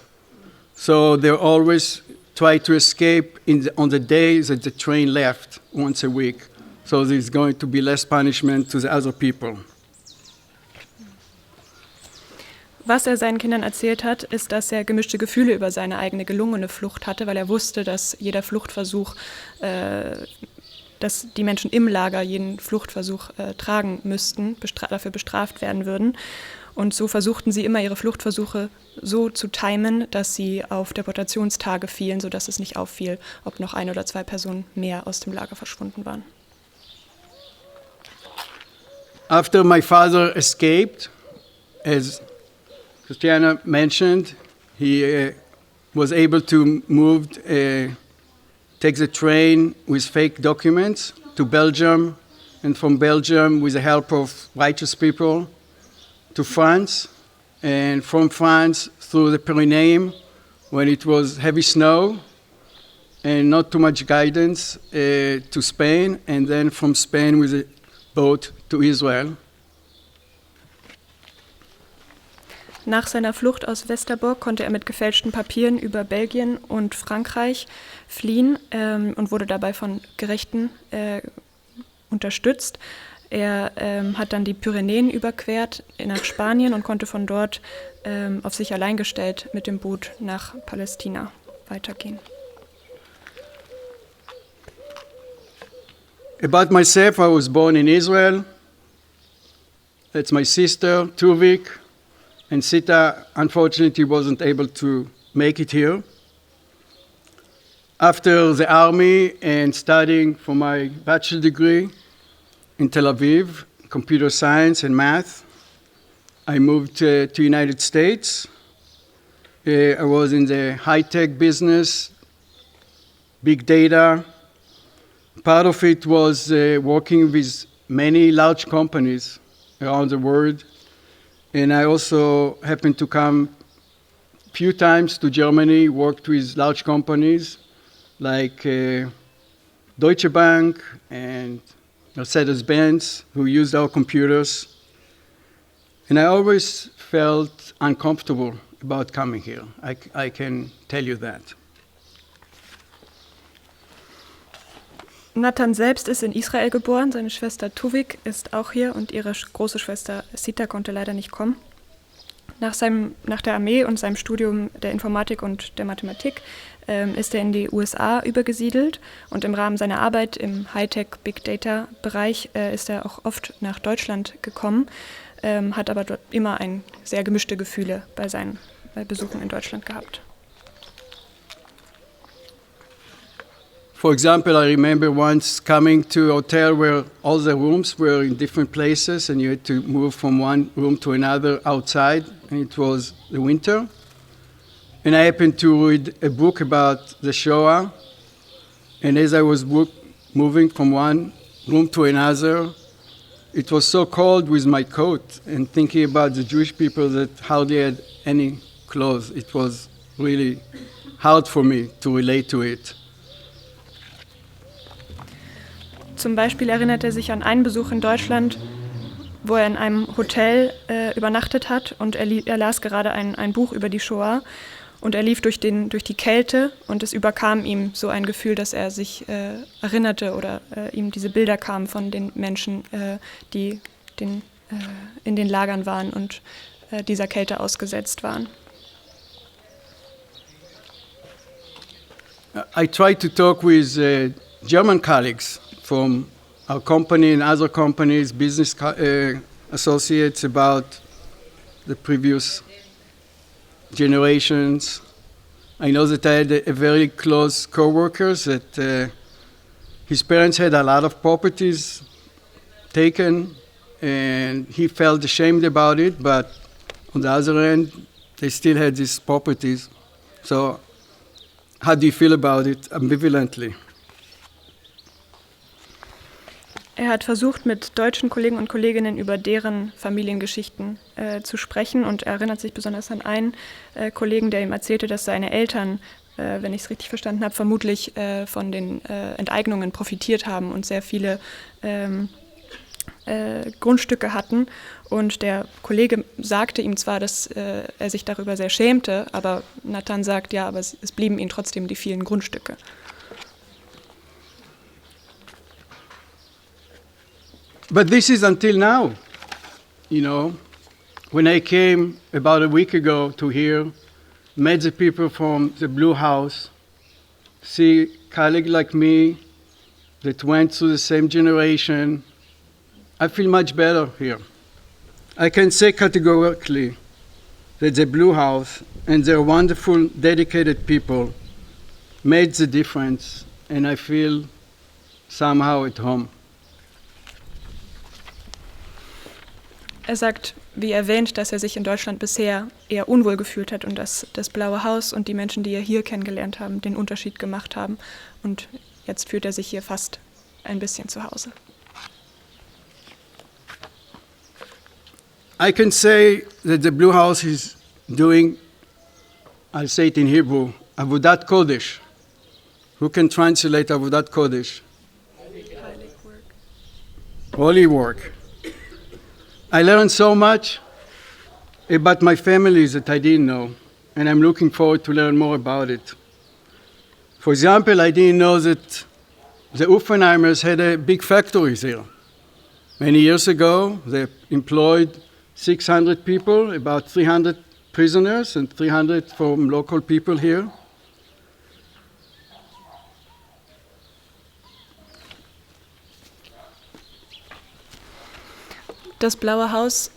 So they always tried to escape on the day that the train left, once a week. So there's going to be less punishment to the other people. Was er seinen Kindern erzählt hat, ist, dass er gemischte Gefühle über seine eigene gelungene Flucht hatte, weil er wusste, dass jeder Fluchtversuch, dass die Menschen im Lager jeden Fluchtversuch tragen müssten, dafür bestraft werden würden. Und so versuchten sie immer, ihre Fluchtversuche so zu timen, dass sie auf Deportationstage fielen, sodass es nicht auffiel, ob noch 1 oder 2 Personen mehr aus dem Lager verschwunden waren. After my father escaped, as Christiana mentioned, he was able to take the train with fake documents to Belgium, and from Belgium, with the help of righteous people, to France, and from France through the Pyrenees, when it was heavy snow and not too much guidance, to Spain, and then from Spain with a boat to Israel. Nach seiner Flucht aus Westerbork konnte er mit gefälschten Papieren über Belgien und Frankreich fliehen und wurde dabei von Gerechten unterstützt. Er hat dann die Pyrenäen überquert nach Spanien und konnte von dort auf sich allein gestellt mit dem Boot nach Palästina weitergehen. About myself, I was born in Israel. That's my sister, Tuvik. And Sita, unfortunately, wasn't able to make it here. After the army and studying for my bachelor degree in Tel Aviv, computer science and math, I moved to United States. I was in the high-tech business, big data. Part of it was working with many large companies around the world. And I also happened to come a few times to Germany, worked with large companies like Deutsche Bank and Mercedes-Benz, who used our computers. And I always felt uncomfortable about coming here. I can tell you that. Nathan selbst ist in Israel geboren, seine Schwester Tuvik ist auch hier und ihre große Schwester Sita konnte leider nicht kommen. Nach der Armee und seinem Studium der Informatik und der Mathematik ist er in die USA übergesiedelt und im Rahmen seiner Arbeit im Hightech-Big-Data-Bereich ist er auch oft nach Deutschland gekommen, hat aber dort immer sehr gemischte Gefühle bei seinen Besuchen in Deutschland gehabt. For example, I remember once coming to a hotel where all the rooms were in different places and you had to move from one room to another outside, and it was the winter. And I happened to read a book about the Shoah, and as I was moving from one room to another, it was so cold with my coat, and thinking about the Jewish people that hardly had any clothes. It was really hard for me to relate to it. Zum Beispiel erinnert er sich an einen Besuch in Deutschland, wo er in einem Hotel übernachtet hat und er las gerade ein Buch über die Shoah und er lief durch die Kälte und es überkam ihm so ein Gefühl, dass er sich erinnerte oder ihm diese Bilder kamen von den Menschen, die in den Lagern waren und dieser Kälte ausgesetzt waren. I tried to talk with German colleagues from our company and other companies, business associates about the previous generations. I know that I had a very close co-workers that his parents had a lot of properties taken, and he felt ashamed about it, but on the other hand, they still had these properties. So how do you feel about it? Ambivalently. Er hat versucht, mit deutschen Kollegen und Kolleginnen über deren Familiengeschichten zu sprechen und er erinnert sich besonders an einen Kollegen, der ihm erzählte, dass seine Eltern, wenn ich es richtig verstanden habe, vermutlich von den Enteignungen profitiert haben und sehr viele Grundstücke hatten. Und der Kollege sagte ihm zwar, dass er sich darüber sehr schämte, aber Nathan sagt, ja, aber es blieben ihm trotzdem die vielen Grundstücke. But this is until now, you know. When I came about a week ago to here, met the people from the Blue Haus, see a colleague like me that went through the same generation, I feel much better here. I can say categorically that the Blue Haus and their wonderful, dedicated people made the difference, and I feel somehow at home. Er sagt, wie erwähnt, dass er sich in Deutschland bisher eher unwohl gefühlt hat und dass das Blaue Haus und die Menschen, die er hier kennengelernt haben, den Unterschied gemacht haben. Und jetzt fühlt er sich hier fast ein bisschen zu Hause. I can say that the Blue Haus is doing, I'll say it in Hebrew, Avodat Kodesh. Who can translate Avodat Kodesh? Holy work. I learned so much about my family that I didn't know, and I'm looking forward to learn more about it. For example, I didn't know that the Uffenheimers had a big factory here. Many years ago, they employed 600 people, about 300 prisoners and 300 from local people here. Das Blaue Haus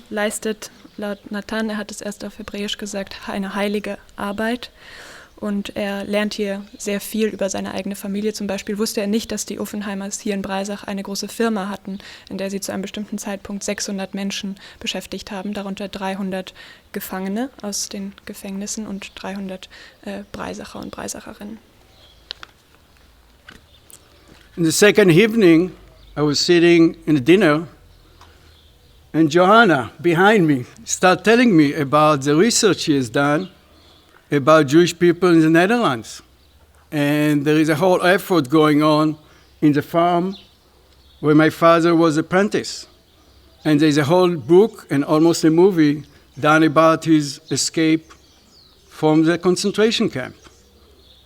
leistet laut Nathan, er hat es erst auf Hebräisch gesagt, eine heilige Arbeit. Und er lernt hier sehr viel über seine eigene Familie. Zum Beispiel wusste er nicht, dass die Uffenheimers hier in Breisach eine große Firma hatten, in der sie zu einem bestimmten Zeitpunkt 600 Menschen beschäftigt haben, darunter 300 Gefangene aus den Gefängnissen und 300 Breisacher und Breisacherinnen. In the second evening, I was sitting in a dinner, and Johanna, behind me, started telling me about the research she has done about Jewish people in the Netherlands. And there is a whole effort going on in the farm where my father was apprentice. And there's a whole book and almost a movie done about his escape from the concentration camp.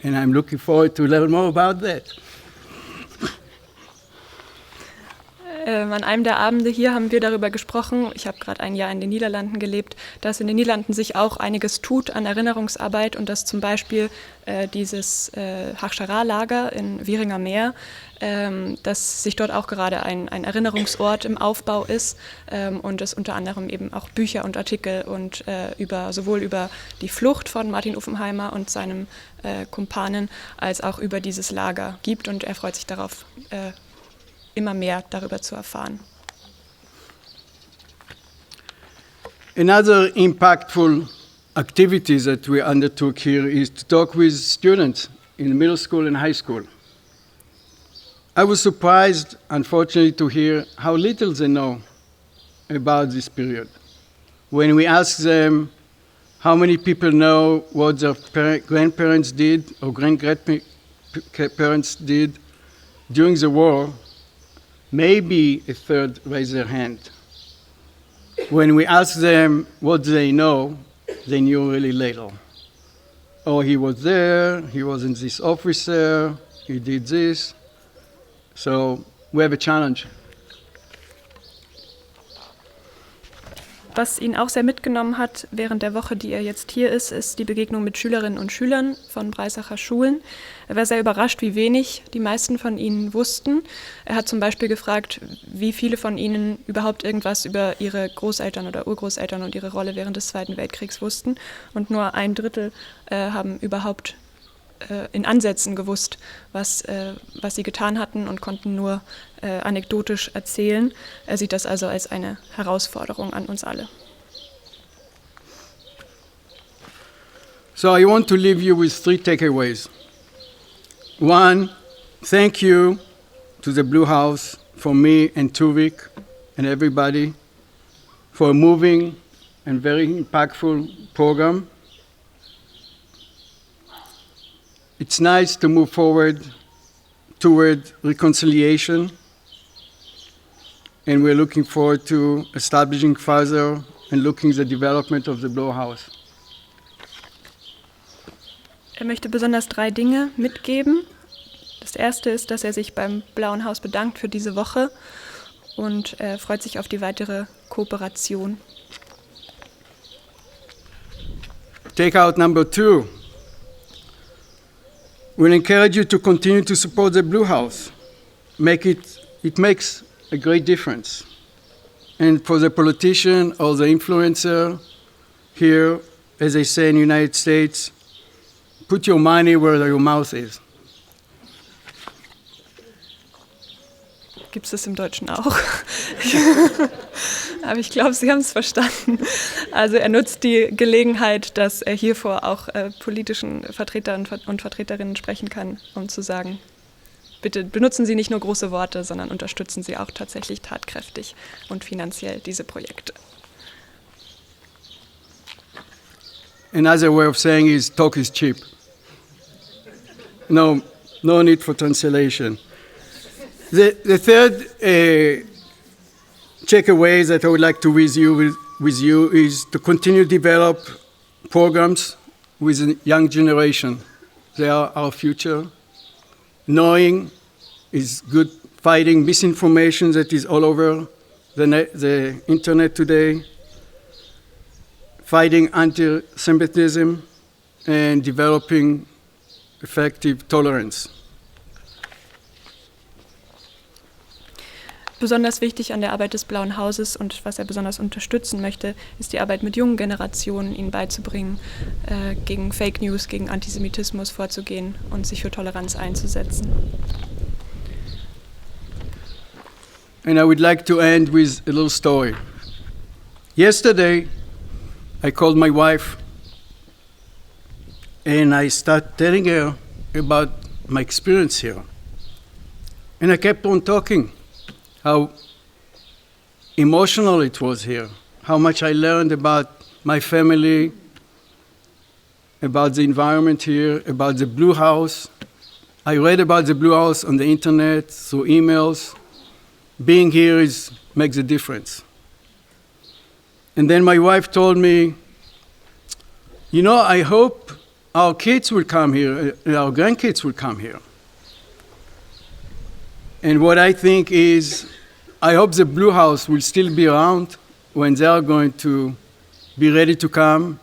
And I'm looking forward to learn more about that. An einem der Abende hier haben wir darüber gesprochen, ich habe gerade ein Jahr in den Niederlanden gelebt, dass in den Niederlanden sich auch einiges tut an Erinnerungsarbeit und dass zum Beispiel dieses Hachschara-Lager in Wieringer Meer, dass sich dort auch gerade ein Erinnerungsort im Aufbau ist und es unter anderem eben auch Bücher und Artikel und sowohl über die Flucht von Martin Uffenheimer und seinem Kumpanen als auch über dieses Lager gibt und er freut sich darauf, immer mehr darüber zu erfahren. Another impactful activity that we undertook here is to talk with students in middle school and high school. I was surprised, unfortunately, to hear how little they know about this period. When we asked them how many people know what their grandparents did or great-grandparents did during the war, maybe a third raised their hand. When we asked them what they know, they knew really little. Oh, he was there, he wasn't this officer, he did this. So we have a challenge. Was ihn auch sehr mitgenommen hat während der Woche, die er jetzt hier ist die Begegnung mit Schülerinnen und Schülern von Breisacher Schulen. Er war sehr überrascht, wie wenig die meisten von ihnen wussten. Er hat zum Beispiel gefragt, wie viele von ihnen überhaupt irgendwas über ihre Großeltern oder Urgroßeltern und ihre Rolle während des Zweiten Weltkriegs wussten. Und nur 1/3 haben überhaupt in Ansätzen gewusst, was sie getan hatten und konnten nur anekdotisch erzählen. Er sieht das also als eine Herausforderung an uns alle. So I want to leave you with 3 takeaways. 1, thank you to the Blue Haus for me and Tuvik and everybody for a moving and very impactful program. It's nice to move forward toward reconciliation, and we're looking forward to establishing further and looking at the development of the Blaues Haus. Er möchte besonders 3 Dinge mitgeben. Das erste ist, dass er sich beim Blauen Haus bedankt für diese Woche und er freut sich auf die weitere Kooperation. Takeout number 2. We'll encourage you to continue to support the Blue Haus. It makes a great difference. And for the politician or the influencer here, as they say in the United States, put your money where your mouth is. Gibt es das im Deutschen auch? Aber ich glaube, Sie haben es verstanden. Also er nutzt die Gelegenheit, dass er hier vor auch politischen Vertretern und Vertreterinnen sprechen kann, um zu sagen, bitte benutzen Sie nicht nur große Worte, sondern unterstützen Sie auch tatsächlich tatkräftig und finanziell diese Projekte. Another way of saying is talk is cheap. No need for translation. The third takeaway that I would like to with you is to continue to develop programs with the young generation. They are our future. Knowing is good. Fighting misinformation that is all over the internet today. Fighting anti-Semitism and developing effective tolerance. Besonders wichtig an der Arbeit des Blauen Hauses und was er besonders unterstützen möchte, ist die Arbeit mit jungen Generationen, ihnen beizubringen, gegen Fake News, gegen Antisemitismus vorzugehen und sich für Toleranz einzusetzen. And I would like to end with a little story. Yesterday, I called my wife and I started telling her about my experience here. And I kept on talking. How emotional it was here, how much I learned about my family, about the environment here, about the Blue Haus. I read about the Blue Haus on the internet, through emails. Being here makes a difference. And then my wife told me, I hope our kids will come here, our grandkids will come here. And what I think is, I hope the Blue Haus will still be around when they are going to be ready to come.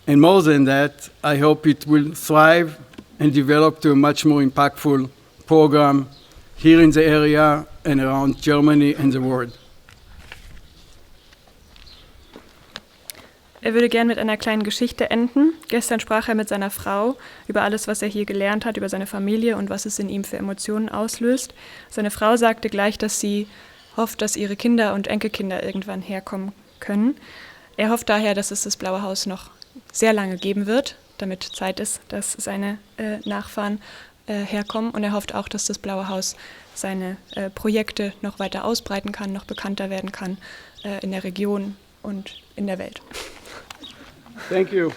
And more than that, I hope it will thrive and develop to a much more impactful program here in the area and around Germany and the world. Er würde gern mit einer kleinen Geschichte enden. Gestern sprach er mit seiner Frau über alles, was er hier gelernt hat, über seine Familie und was es in ihm für Emotionen auslöst. Seine Frau sagte gleich, dass sie hofft, dass ihre Kinder und Enkelkinder irgendwann herkommen können. Er hofft daher, dass es das Blaue Haus noch sehr lange geben wird, damit Zeit ist, dass seine Nachfahren herkommen. Und er hofft auch, dass das Blaue Haus seine Projekte noch weiter ausbreiten kann, noch bekannter werden kann in der Region und in der Welt. Thank you.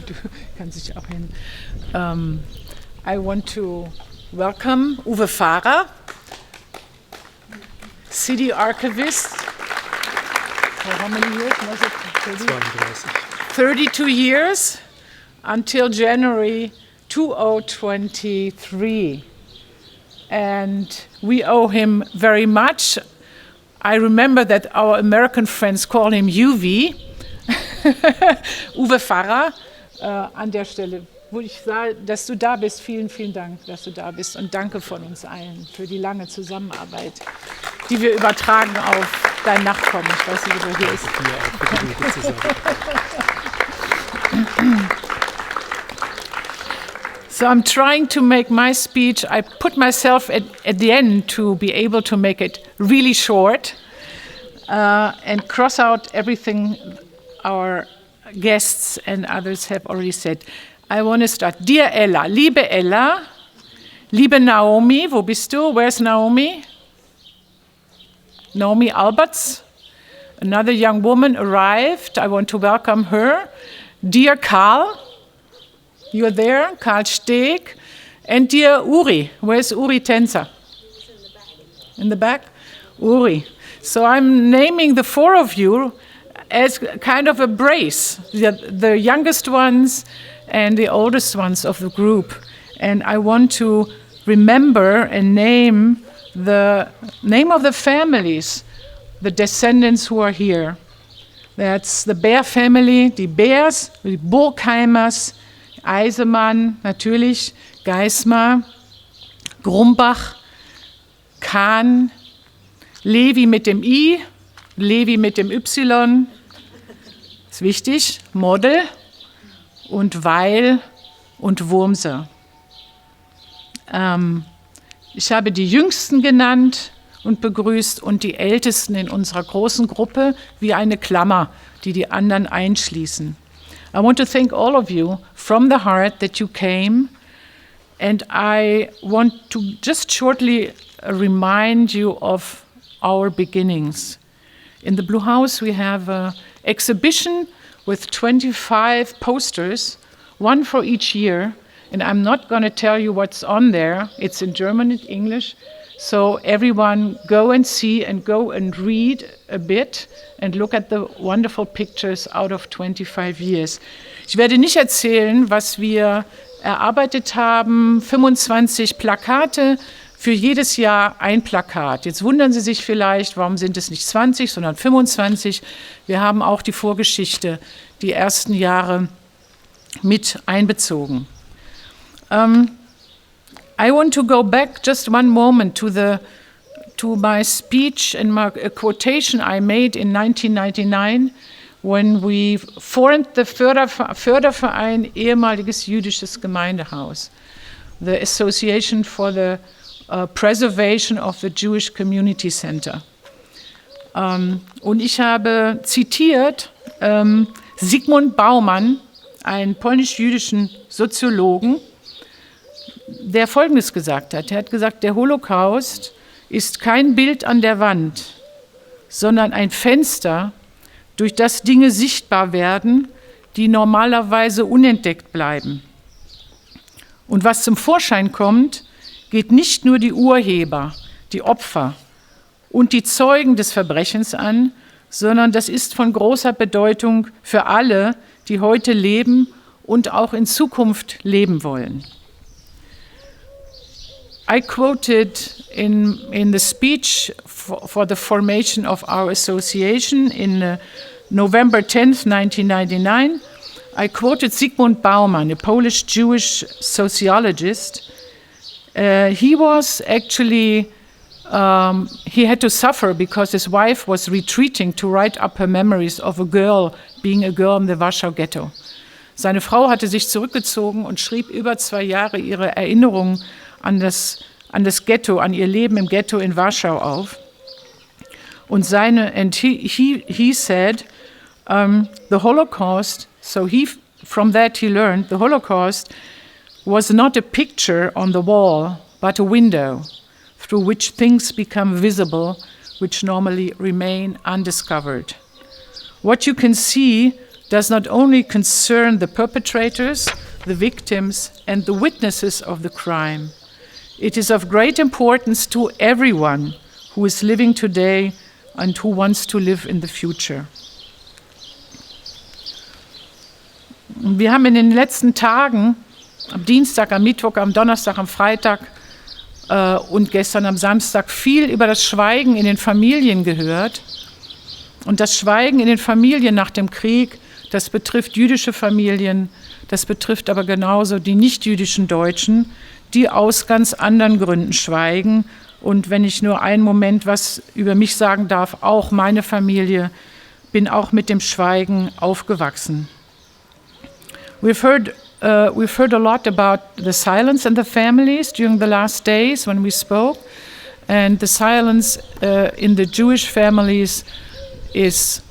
Du kannst dich auch hin. I want to welcome Uwe Fahrer, City Archivist. For how many years was it? 32 years until January 2023. And we owe him very much. I remember that our American friends call him UV. Uwe Fahrer, an der Stelle, wo ich sage, dass du da bist. Vielen, vielen Dank, dass du da bist. Und danke von uns allen für die lange Zusammenarbeit, die wir übertragen auf dein Nachkommen. Ich weiß nicht, wo hier ist. So I'm trying to make my speech, I put myself at the end to be able to make it really short and cross out everything our guests and others have already said. I want to start. Dear Ella, liebe Naomi, wo bist du? Where's Naomi? Naomi Alberts, another young woman arrived. I want to welcome her. Dear Karl, you're there, Karl Steg. And dear Uri, where's Uri Tänzer? In the back? Uri. So I'm naming the four of you as kind of a brace, the youngest ones and the oldest ones of the group. And I want to remember and name the name of the families, the descendants who are here. That's the Bär family, die Bärs, die Burgheimers, Eisemann, natürlich, Geismar, Grumbach, Kahn, Levi mit dem I, Levi mit dem Y, ist wichtig, Model und Weil und Wurmser. Ich habe die Jüngsten genannt und begrüßt und die Ältesten in unserer großen Gruppe wie eine Klammer, die die anderen einschließen. I want to thank all of you from the heart that you came, and I want to just shortly remind you of our beginnings. In the Blue House we have an exhibition with 25 posters, one for each year, and I'm not going to tell you what's on there. It's in German and English, so everyone go and see and go and read a bit and look at the wonderful pictures out of 25 years. Ich werde nicht erzählen, was wir erarbeitet haben. 25 Plakate, für jedes Jahr ein Plakat. Jetzt wundern Sie sich vielleicht, warum sind es nicht 20, sondern 25. Wir haben auch die Vorgeschichte, die ersten Jahre mit einbezogen. I want to go back just one moment to my speech and my quotation I made in 1999 when we formed the Förderverein ehemaliges Jüdisches Gemeindehaus, the Association for the Preservation of the Jewish Community Center. Und ich habe zitiert Zygmunt Bauman, einen polnisch-jüdischen Soziologen, der Folgendes gesagt hat. Er hat gesagt, der Holocaust ist kein Bild an der Wand, sondern ein Fenster, durch das Dinge sichtbar werden, die normalerweise unentdeckt bleiben. Und was zum Vorschein kommt, geht nicht nur die Urheber, die Opfer und die Zeugen des Verbrechens an, sondern das ist von großer Bedeutung für alle, die heute leben und auch in Zukunft leben wollen. I quoted in the speech for the formation of our association in November 10th, 1999, I quoted Zygmunt Bauman, a Polish-Jewish sociologist. He was actually, he had to suffer because his wife was retreating to write up her memories of a girl, being a girl in the Warschau Ghetto. Seine Frau hatte sich zurückgezogen und schrieb über 2 Jahre ihre Erinnerungen an das Ghetto, an ihr Leben im Ghetto in Warschau auf. Und he said, the Holocaust, from that he learned, the Holocaust was not a picture on the wall, but a window through which things become visible, which normally remain undiscovered. What you can see does not only concern the perpetrators, the victims, and the witnesses of the crime. It is of great importance to everyone who is living today and who wants to live in the future. Wir haben in den letzten Tagen, am Dienstag, am Mittwoch, am Donnerstag, am Freitag und gestern am Samstag viel über das Schweigen in den Familien gehört. Und das Schweigen in den Familien nach dem Krieg, das betrifft jüdische Familien, das betrifft aber genauso die nicht-jüdischen Deutschen, die aus ganz anderen Gründen schweigen. Und wenn ich nur einen Moment was über mich sagen darf, auch meine Familie, bin auch mit dem Schweigen aufgewachsen. We've heard a lot about the silence in the families during the last days when we spoke, and the silence in the Jewish families is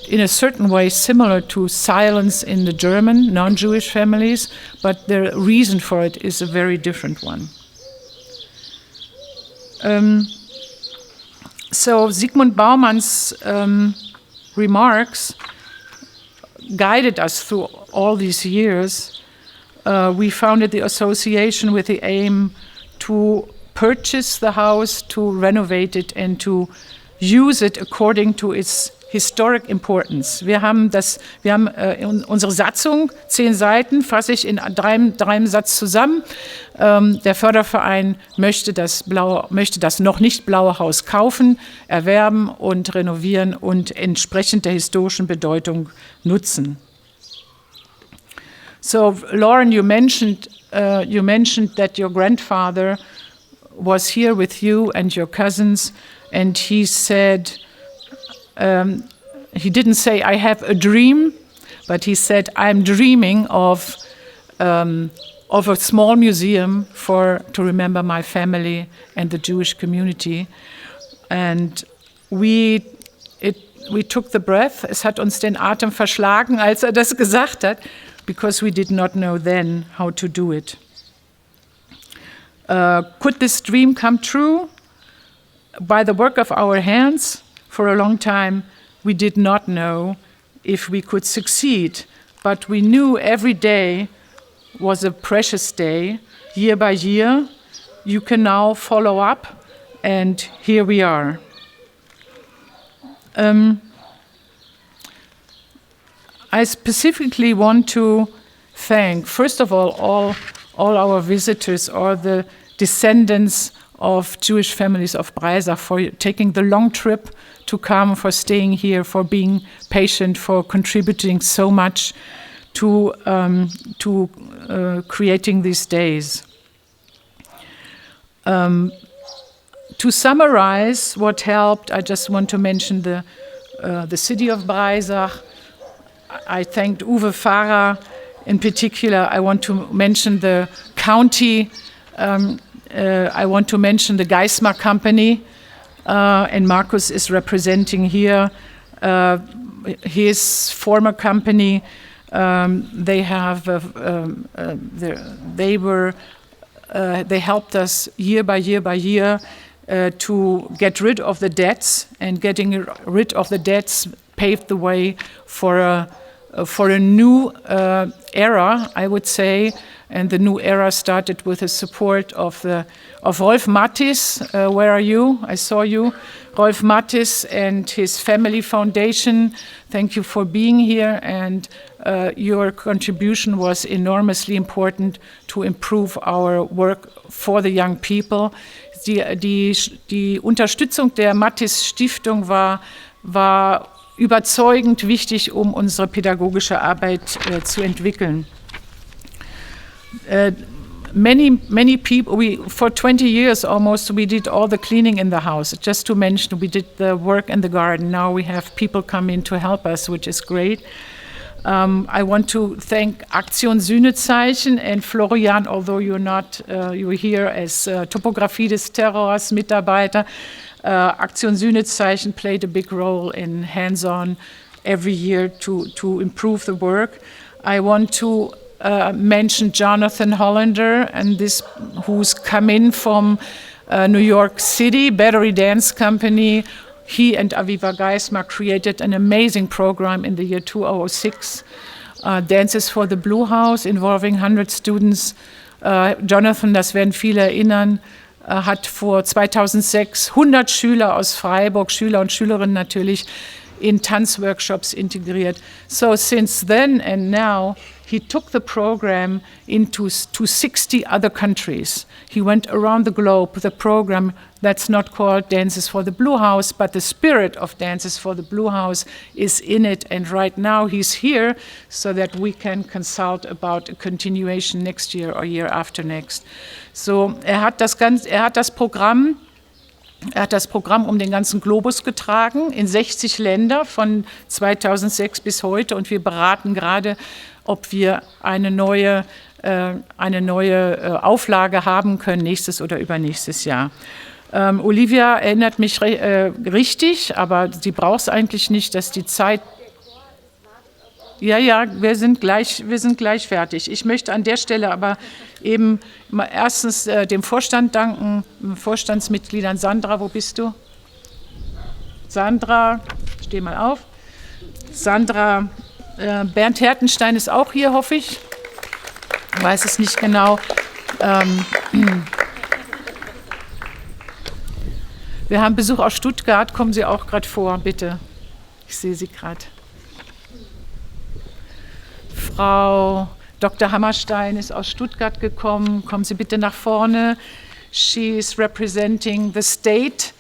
in a certain way similar to silence in the German non-Jewish families, but the reason for it is a very different one. So Zygmunt Baumann's remarks guided us through all these years. We founded the association with the aim to purchase the house, to renovate it, and to use it according to its historic importance. Wir haben unsere Satzung, 10 Seiten, fasse ich in drei Satz zusammen. Der Förderverein möchte das noch nicht Blaue Haus kaufen, erwerben und renovieren und entsprechend der historischen Bedeutung nutzen. So, Lauren, you mentioned that your grandfather was here with you and your cousins, and he said, he didn't say, I have a dream, but he said, I'm dreaming of a small museum to remember my family and the Jewish community. And we took the breath. Es hat uns den Atem verschlagen, als das gesagt hat, because we did not know then how to do it. Could this dream come true? By the work of our hands? For a long time, we did not know if we could succeed, but we knew every day was a precious day. Year by year, you can now follow up, and here we are. I specifically want to thank, first of all our visitors, or the descendants of Jewish families of Breisach, for taking the long trip to come, for staying here, for being patient, for contributing so much to creating these days. To summarize what helped, I just want to mention the city of Breisach. I thanked Uwe Farrer in particular. I want to mention the county. I want to mention the Geismar company, and Markus is representing here his former company. They helped us year by year to get rid of the debts, and getting rid of the debts paved the way for a new era, I would say. And the new era started with the support of Rolf Mattis. Where are you? I saw you. Rolf Mattis and his family foundation. Thank you for being here, and your contribution was enormously important to improve our work for the young people. Die Unterstützung der Mattis Stiftung war überzeugend wichtig, um unsere pädagogische Arbeit zu entwickeln. Many people, for 20 years almost, we did all the cleaning in the house. Just to mention, we did the work in the garden. Now we have people come in to help us, which is great. I want to thank Aktion Sühnezeichen and Florian, although you're not, you were here as Topographie des Terrors Mitarbeiter. Aktion Sühnezeichen played a big role in hands-on every year to improve the work. I want to mention Jonathan Hollander, and who's come in from New York City, Battery Dance Company. he and Aviva Geismar created an amazing program in the year 2006, Dances for the Blue Haus, involving 100 students. Jonathan, das werden viele erinnern, hat vor 2006 100 Schüler aus Freiburg, Schüler und Schülerinnen natürlich, in Tanzworkshops integriert. So since then and now, he took the program to 60 other countries. He went around the globe with a program that's not called Dances for the Blue Haus, but the spirit of Dances for the Blue Haus is in it. And right now he's here so that we can consult about a continuation next year or year after next. So er hat das Programm um den ganzen Globus getragen, in 60 Länder von 2006 bis heute, und wir beraten gerade, ob wir eine neue Auflage haben können, nächstes oder übernächstes Jahr. Olivia erinnert mich richtig, aber sie braucht es eigentlich nicht, dass die Zeit... Ja, wir sind gleich fertig. Ich möchte an der Stelle aber eben erstens dem Vorstand danken, Vorstandsmitgliedern. Sandra, wo bist du? Sandra, steh mal auf. Sandra, Bernd Hertenstein ist auch hier, hoffe ich. Weiß es nicht genau. Wir haben Besuch aus Stuttgart. Kommen Sie auch gerade vor, bitte. Ich sehe Sie gerade. Frau Dr. Hammerstein ist aus Stuttgart gekommen. Kommen Sie bitte nach vorne. She is representing the state,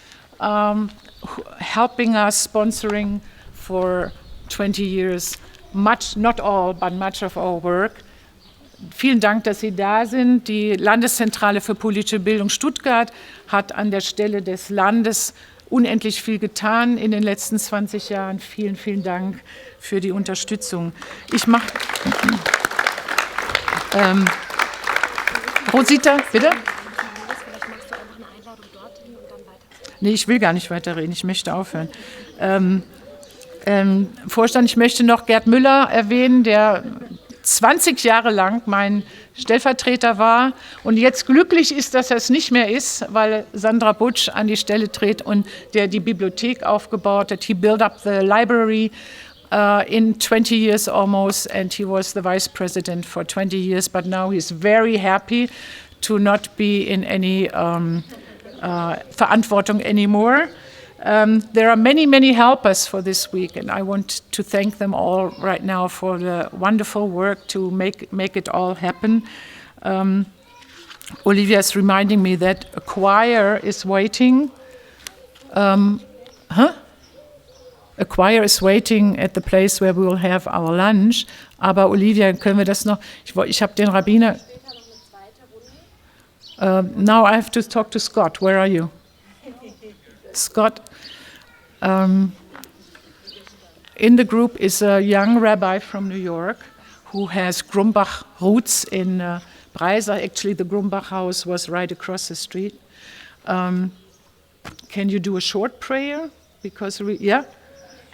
helping us, sponsoring for 20 years. Much, not all, but much of our work. Vielen Dank, dass Sie da sind. Die Landeszentrale für politische Bildung Stuttgart hat an der Stelle des Landes unendlich viel getan in den letzten 20 Jahren. Vielen, vielen Dank für die Unterstützung. Ich mache... Rosita, bitte? Nee, ich will gar nicht weiterreden. Ich möchte aufhören. Vorstand, ich möchte noch Gerd Müller erwähnen, der 20 Jahre lang mein Stellvertreter war und jetzt glücklich ist, dass er es nicht mehr ist, weil Sandra Butsch an die Stelle tritt und der die Bibliothek aufgebaut hat. He built up the library in 20 years almost, and he was the vice president for 20 years, but now he's very happy to not be in any Verantwortung anymore. There are many, many helpers for this week, and I want to thank them all right now for the wonderful work to make it all happen. Olivia is reminding me that a choir is waiting. A choir is waiting at the place where we will have our lunch. Aber Olivia, können wir das noch? Ich habe den Rabbiner. Now I have to talk to Scott. Where are you? Scott. In the group is a young rabbi from New York who has Grumbach roots in Breisacher. Actually, the Grumbach house was right across the street. Can you do a short prayer? Because yeah.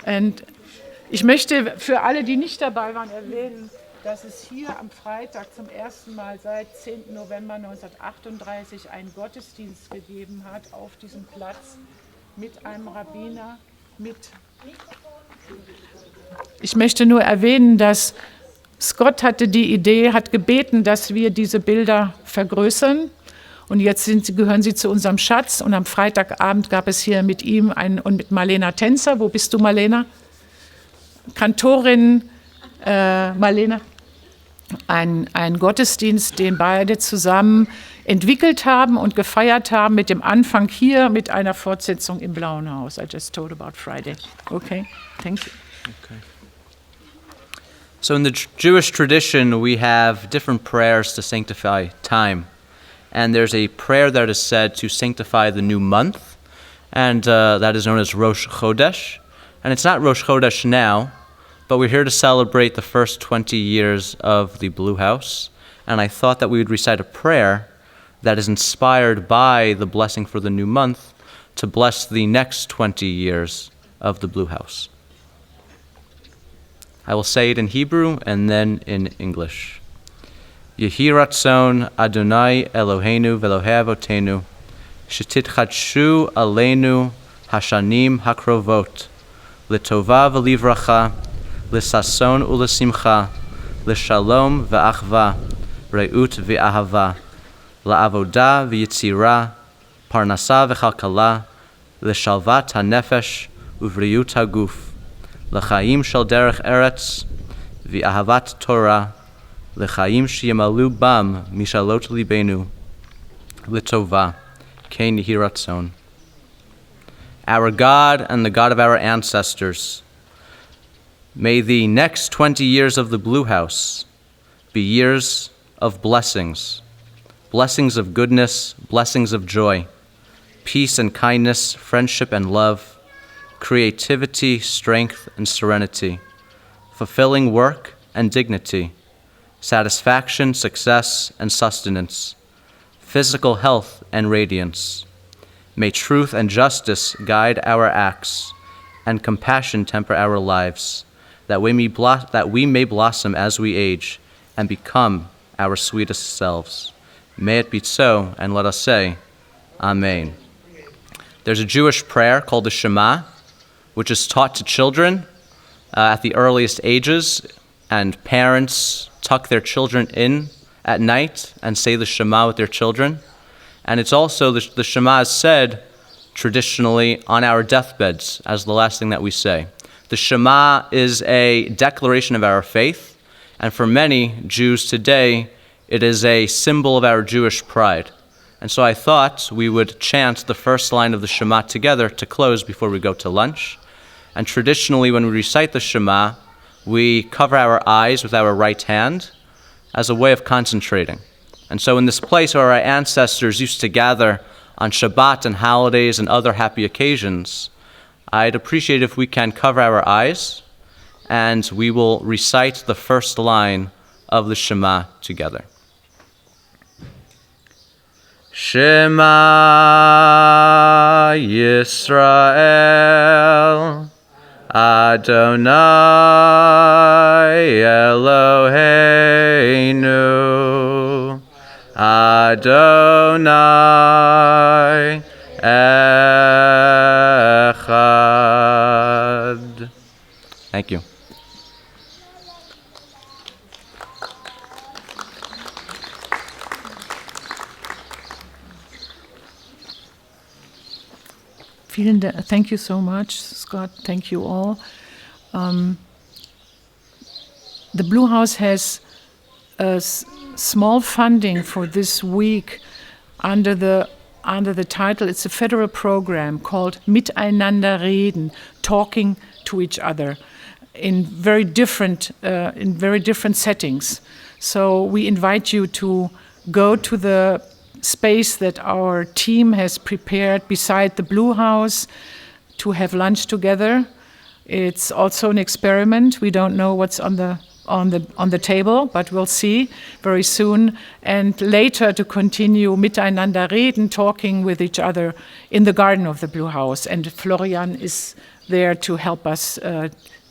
Und ich möchte für alle, die nicht dabei waren, erwähnen, dass es hier am Freitag zum ersten Mal seit 10. November 1938 einen Gottesdienst gegeben hat auf diesem Platz mit einem Rabbiner, Ich möchte nur erwähnen, dass Scott hatte die Idee, hat gebeten, dass wir diese Bilder vergrößern. Und jetzt gehören sie zu unserem Schatz. Und am Freitagabend gab es hier mit ihm und mit Marlena Tänzer. Wo bist du, Marlena? Kantorin Marlena. Ein Gottesdienst, den beide zusammen entwickelt haben und gefeiert haben, mit dem Anfang hier, mit einer Fortsetzung im Blauen Haus. I just told about Friday. Okay, thank you. Okay. So in the Jewish tradition, we have different prayers to sanctify time. And there's a prayer that is said to sanctify the new month, and that is known as Rosh Chodesh. And it's not Rosh Chodesh now, but we're here to celebrate the first 20 years of the Blue House. And I thought that we would recite a prayer that is inspired by the blessing for the new month to bless the next 20 years of the Blue House. I will say it in Hebrew and then in English. Yehi ratzon Adonai Eloheinu ve'Elohei avotenu, shetitchadshu aleinu hashanim hakrovot, litova v'livracha, lisason ulesimcha, lishalom v'achva, re'ut v'ahava, la'avoda v'yitzira, parnasa v'chalkala, lishalvat hanefesh uvriut haguf, l'chaim shel derech eretz, v'ahavat Torah, l'chaim sheyamalu bam mishalot libenu, litova, kein yehi ratzon. Our God and the God of our ancestors, may the next 20 years of the Blue House be years of blessings, blessings of goodness, blessings of joy, peace and kindness, friendship and love, creativity, strength and serenity, fulfilling work and dignity, satisfaction, success and sustenance, physical health and radiance. May truth and justice guide our acts, and compassion temper our lives, that we may blossom as we age and become our sweetest selves. May it be so, and let us say, Amen. There's a Jewish prayer called the Shema, which is taught to children at the earliest ages, and parents tuck their children in at night and say the Shema with their children. And it's also, the Shema is said traditionally on our deathbeds as the last thing that we say. The Shema is a declaration of our faith, and for many Jews today, it is a symbol of our Jewish pride. And so I thought we would chant the first line of the Shema together to close before we go to lunch. And traditionally, when we recite the Shema, we cover our eyes with our right hand as a way of concentrating. And so in this place where our ancestors used to gather on Shabbat and holidays and other happy occasions, I'd appreciate if we can cover our eyes and we will recite the first line of the Shema together. Shema Yisrael, Adonai Eloheinu, Adonai Echad. Thank you. Thank you so much, Scott. Thank you all. The Blue House has a small funding for this week under the title. It's a federal program called MITEINANDER, REDEN, talking to each other in very different settings. So we invite you to go to the space that our team has prepared beside the Blue House to have lunch together. It's also an experiment. We don't know what's on the table, but we'll see very soon. And later to continue Miteinander reden, talking with each other in the garden of the Blue House. And Florian is there to help us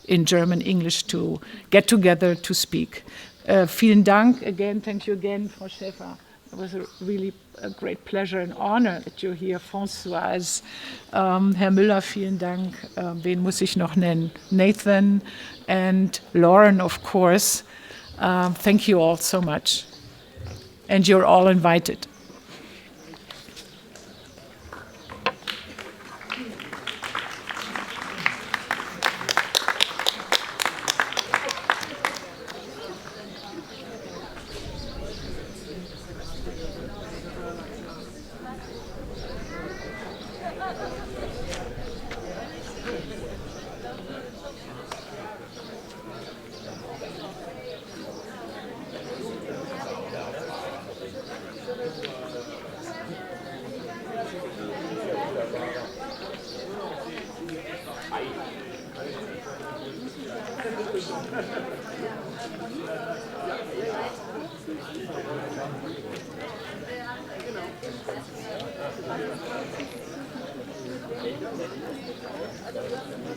in German, English to get together to speak. Vielen Dank again. Thank you again, Frau Schäfer. It was really a great pleasure and honor that you're here, Françoise. Herr Müller, vielen Dank. Wen muss ich noch nennen? Nathan and Lauren, of course. Thank you all so much. And you're all invited. Genau.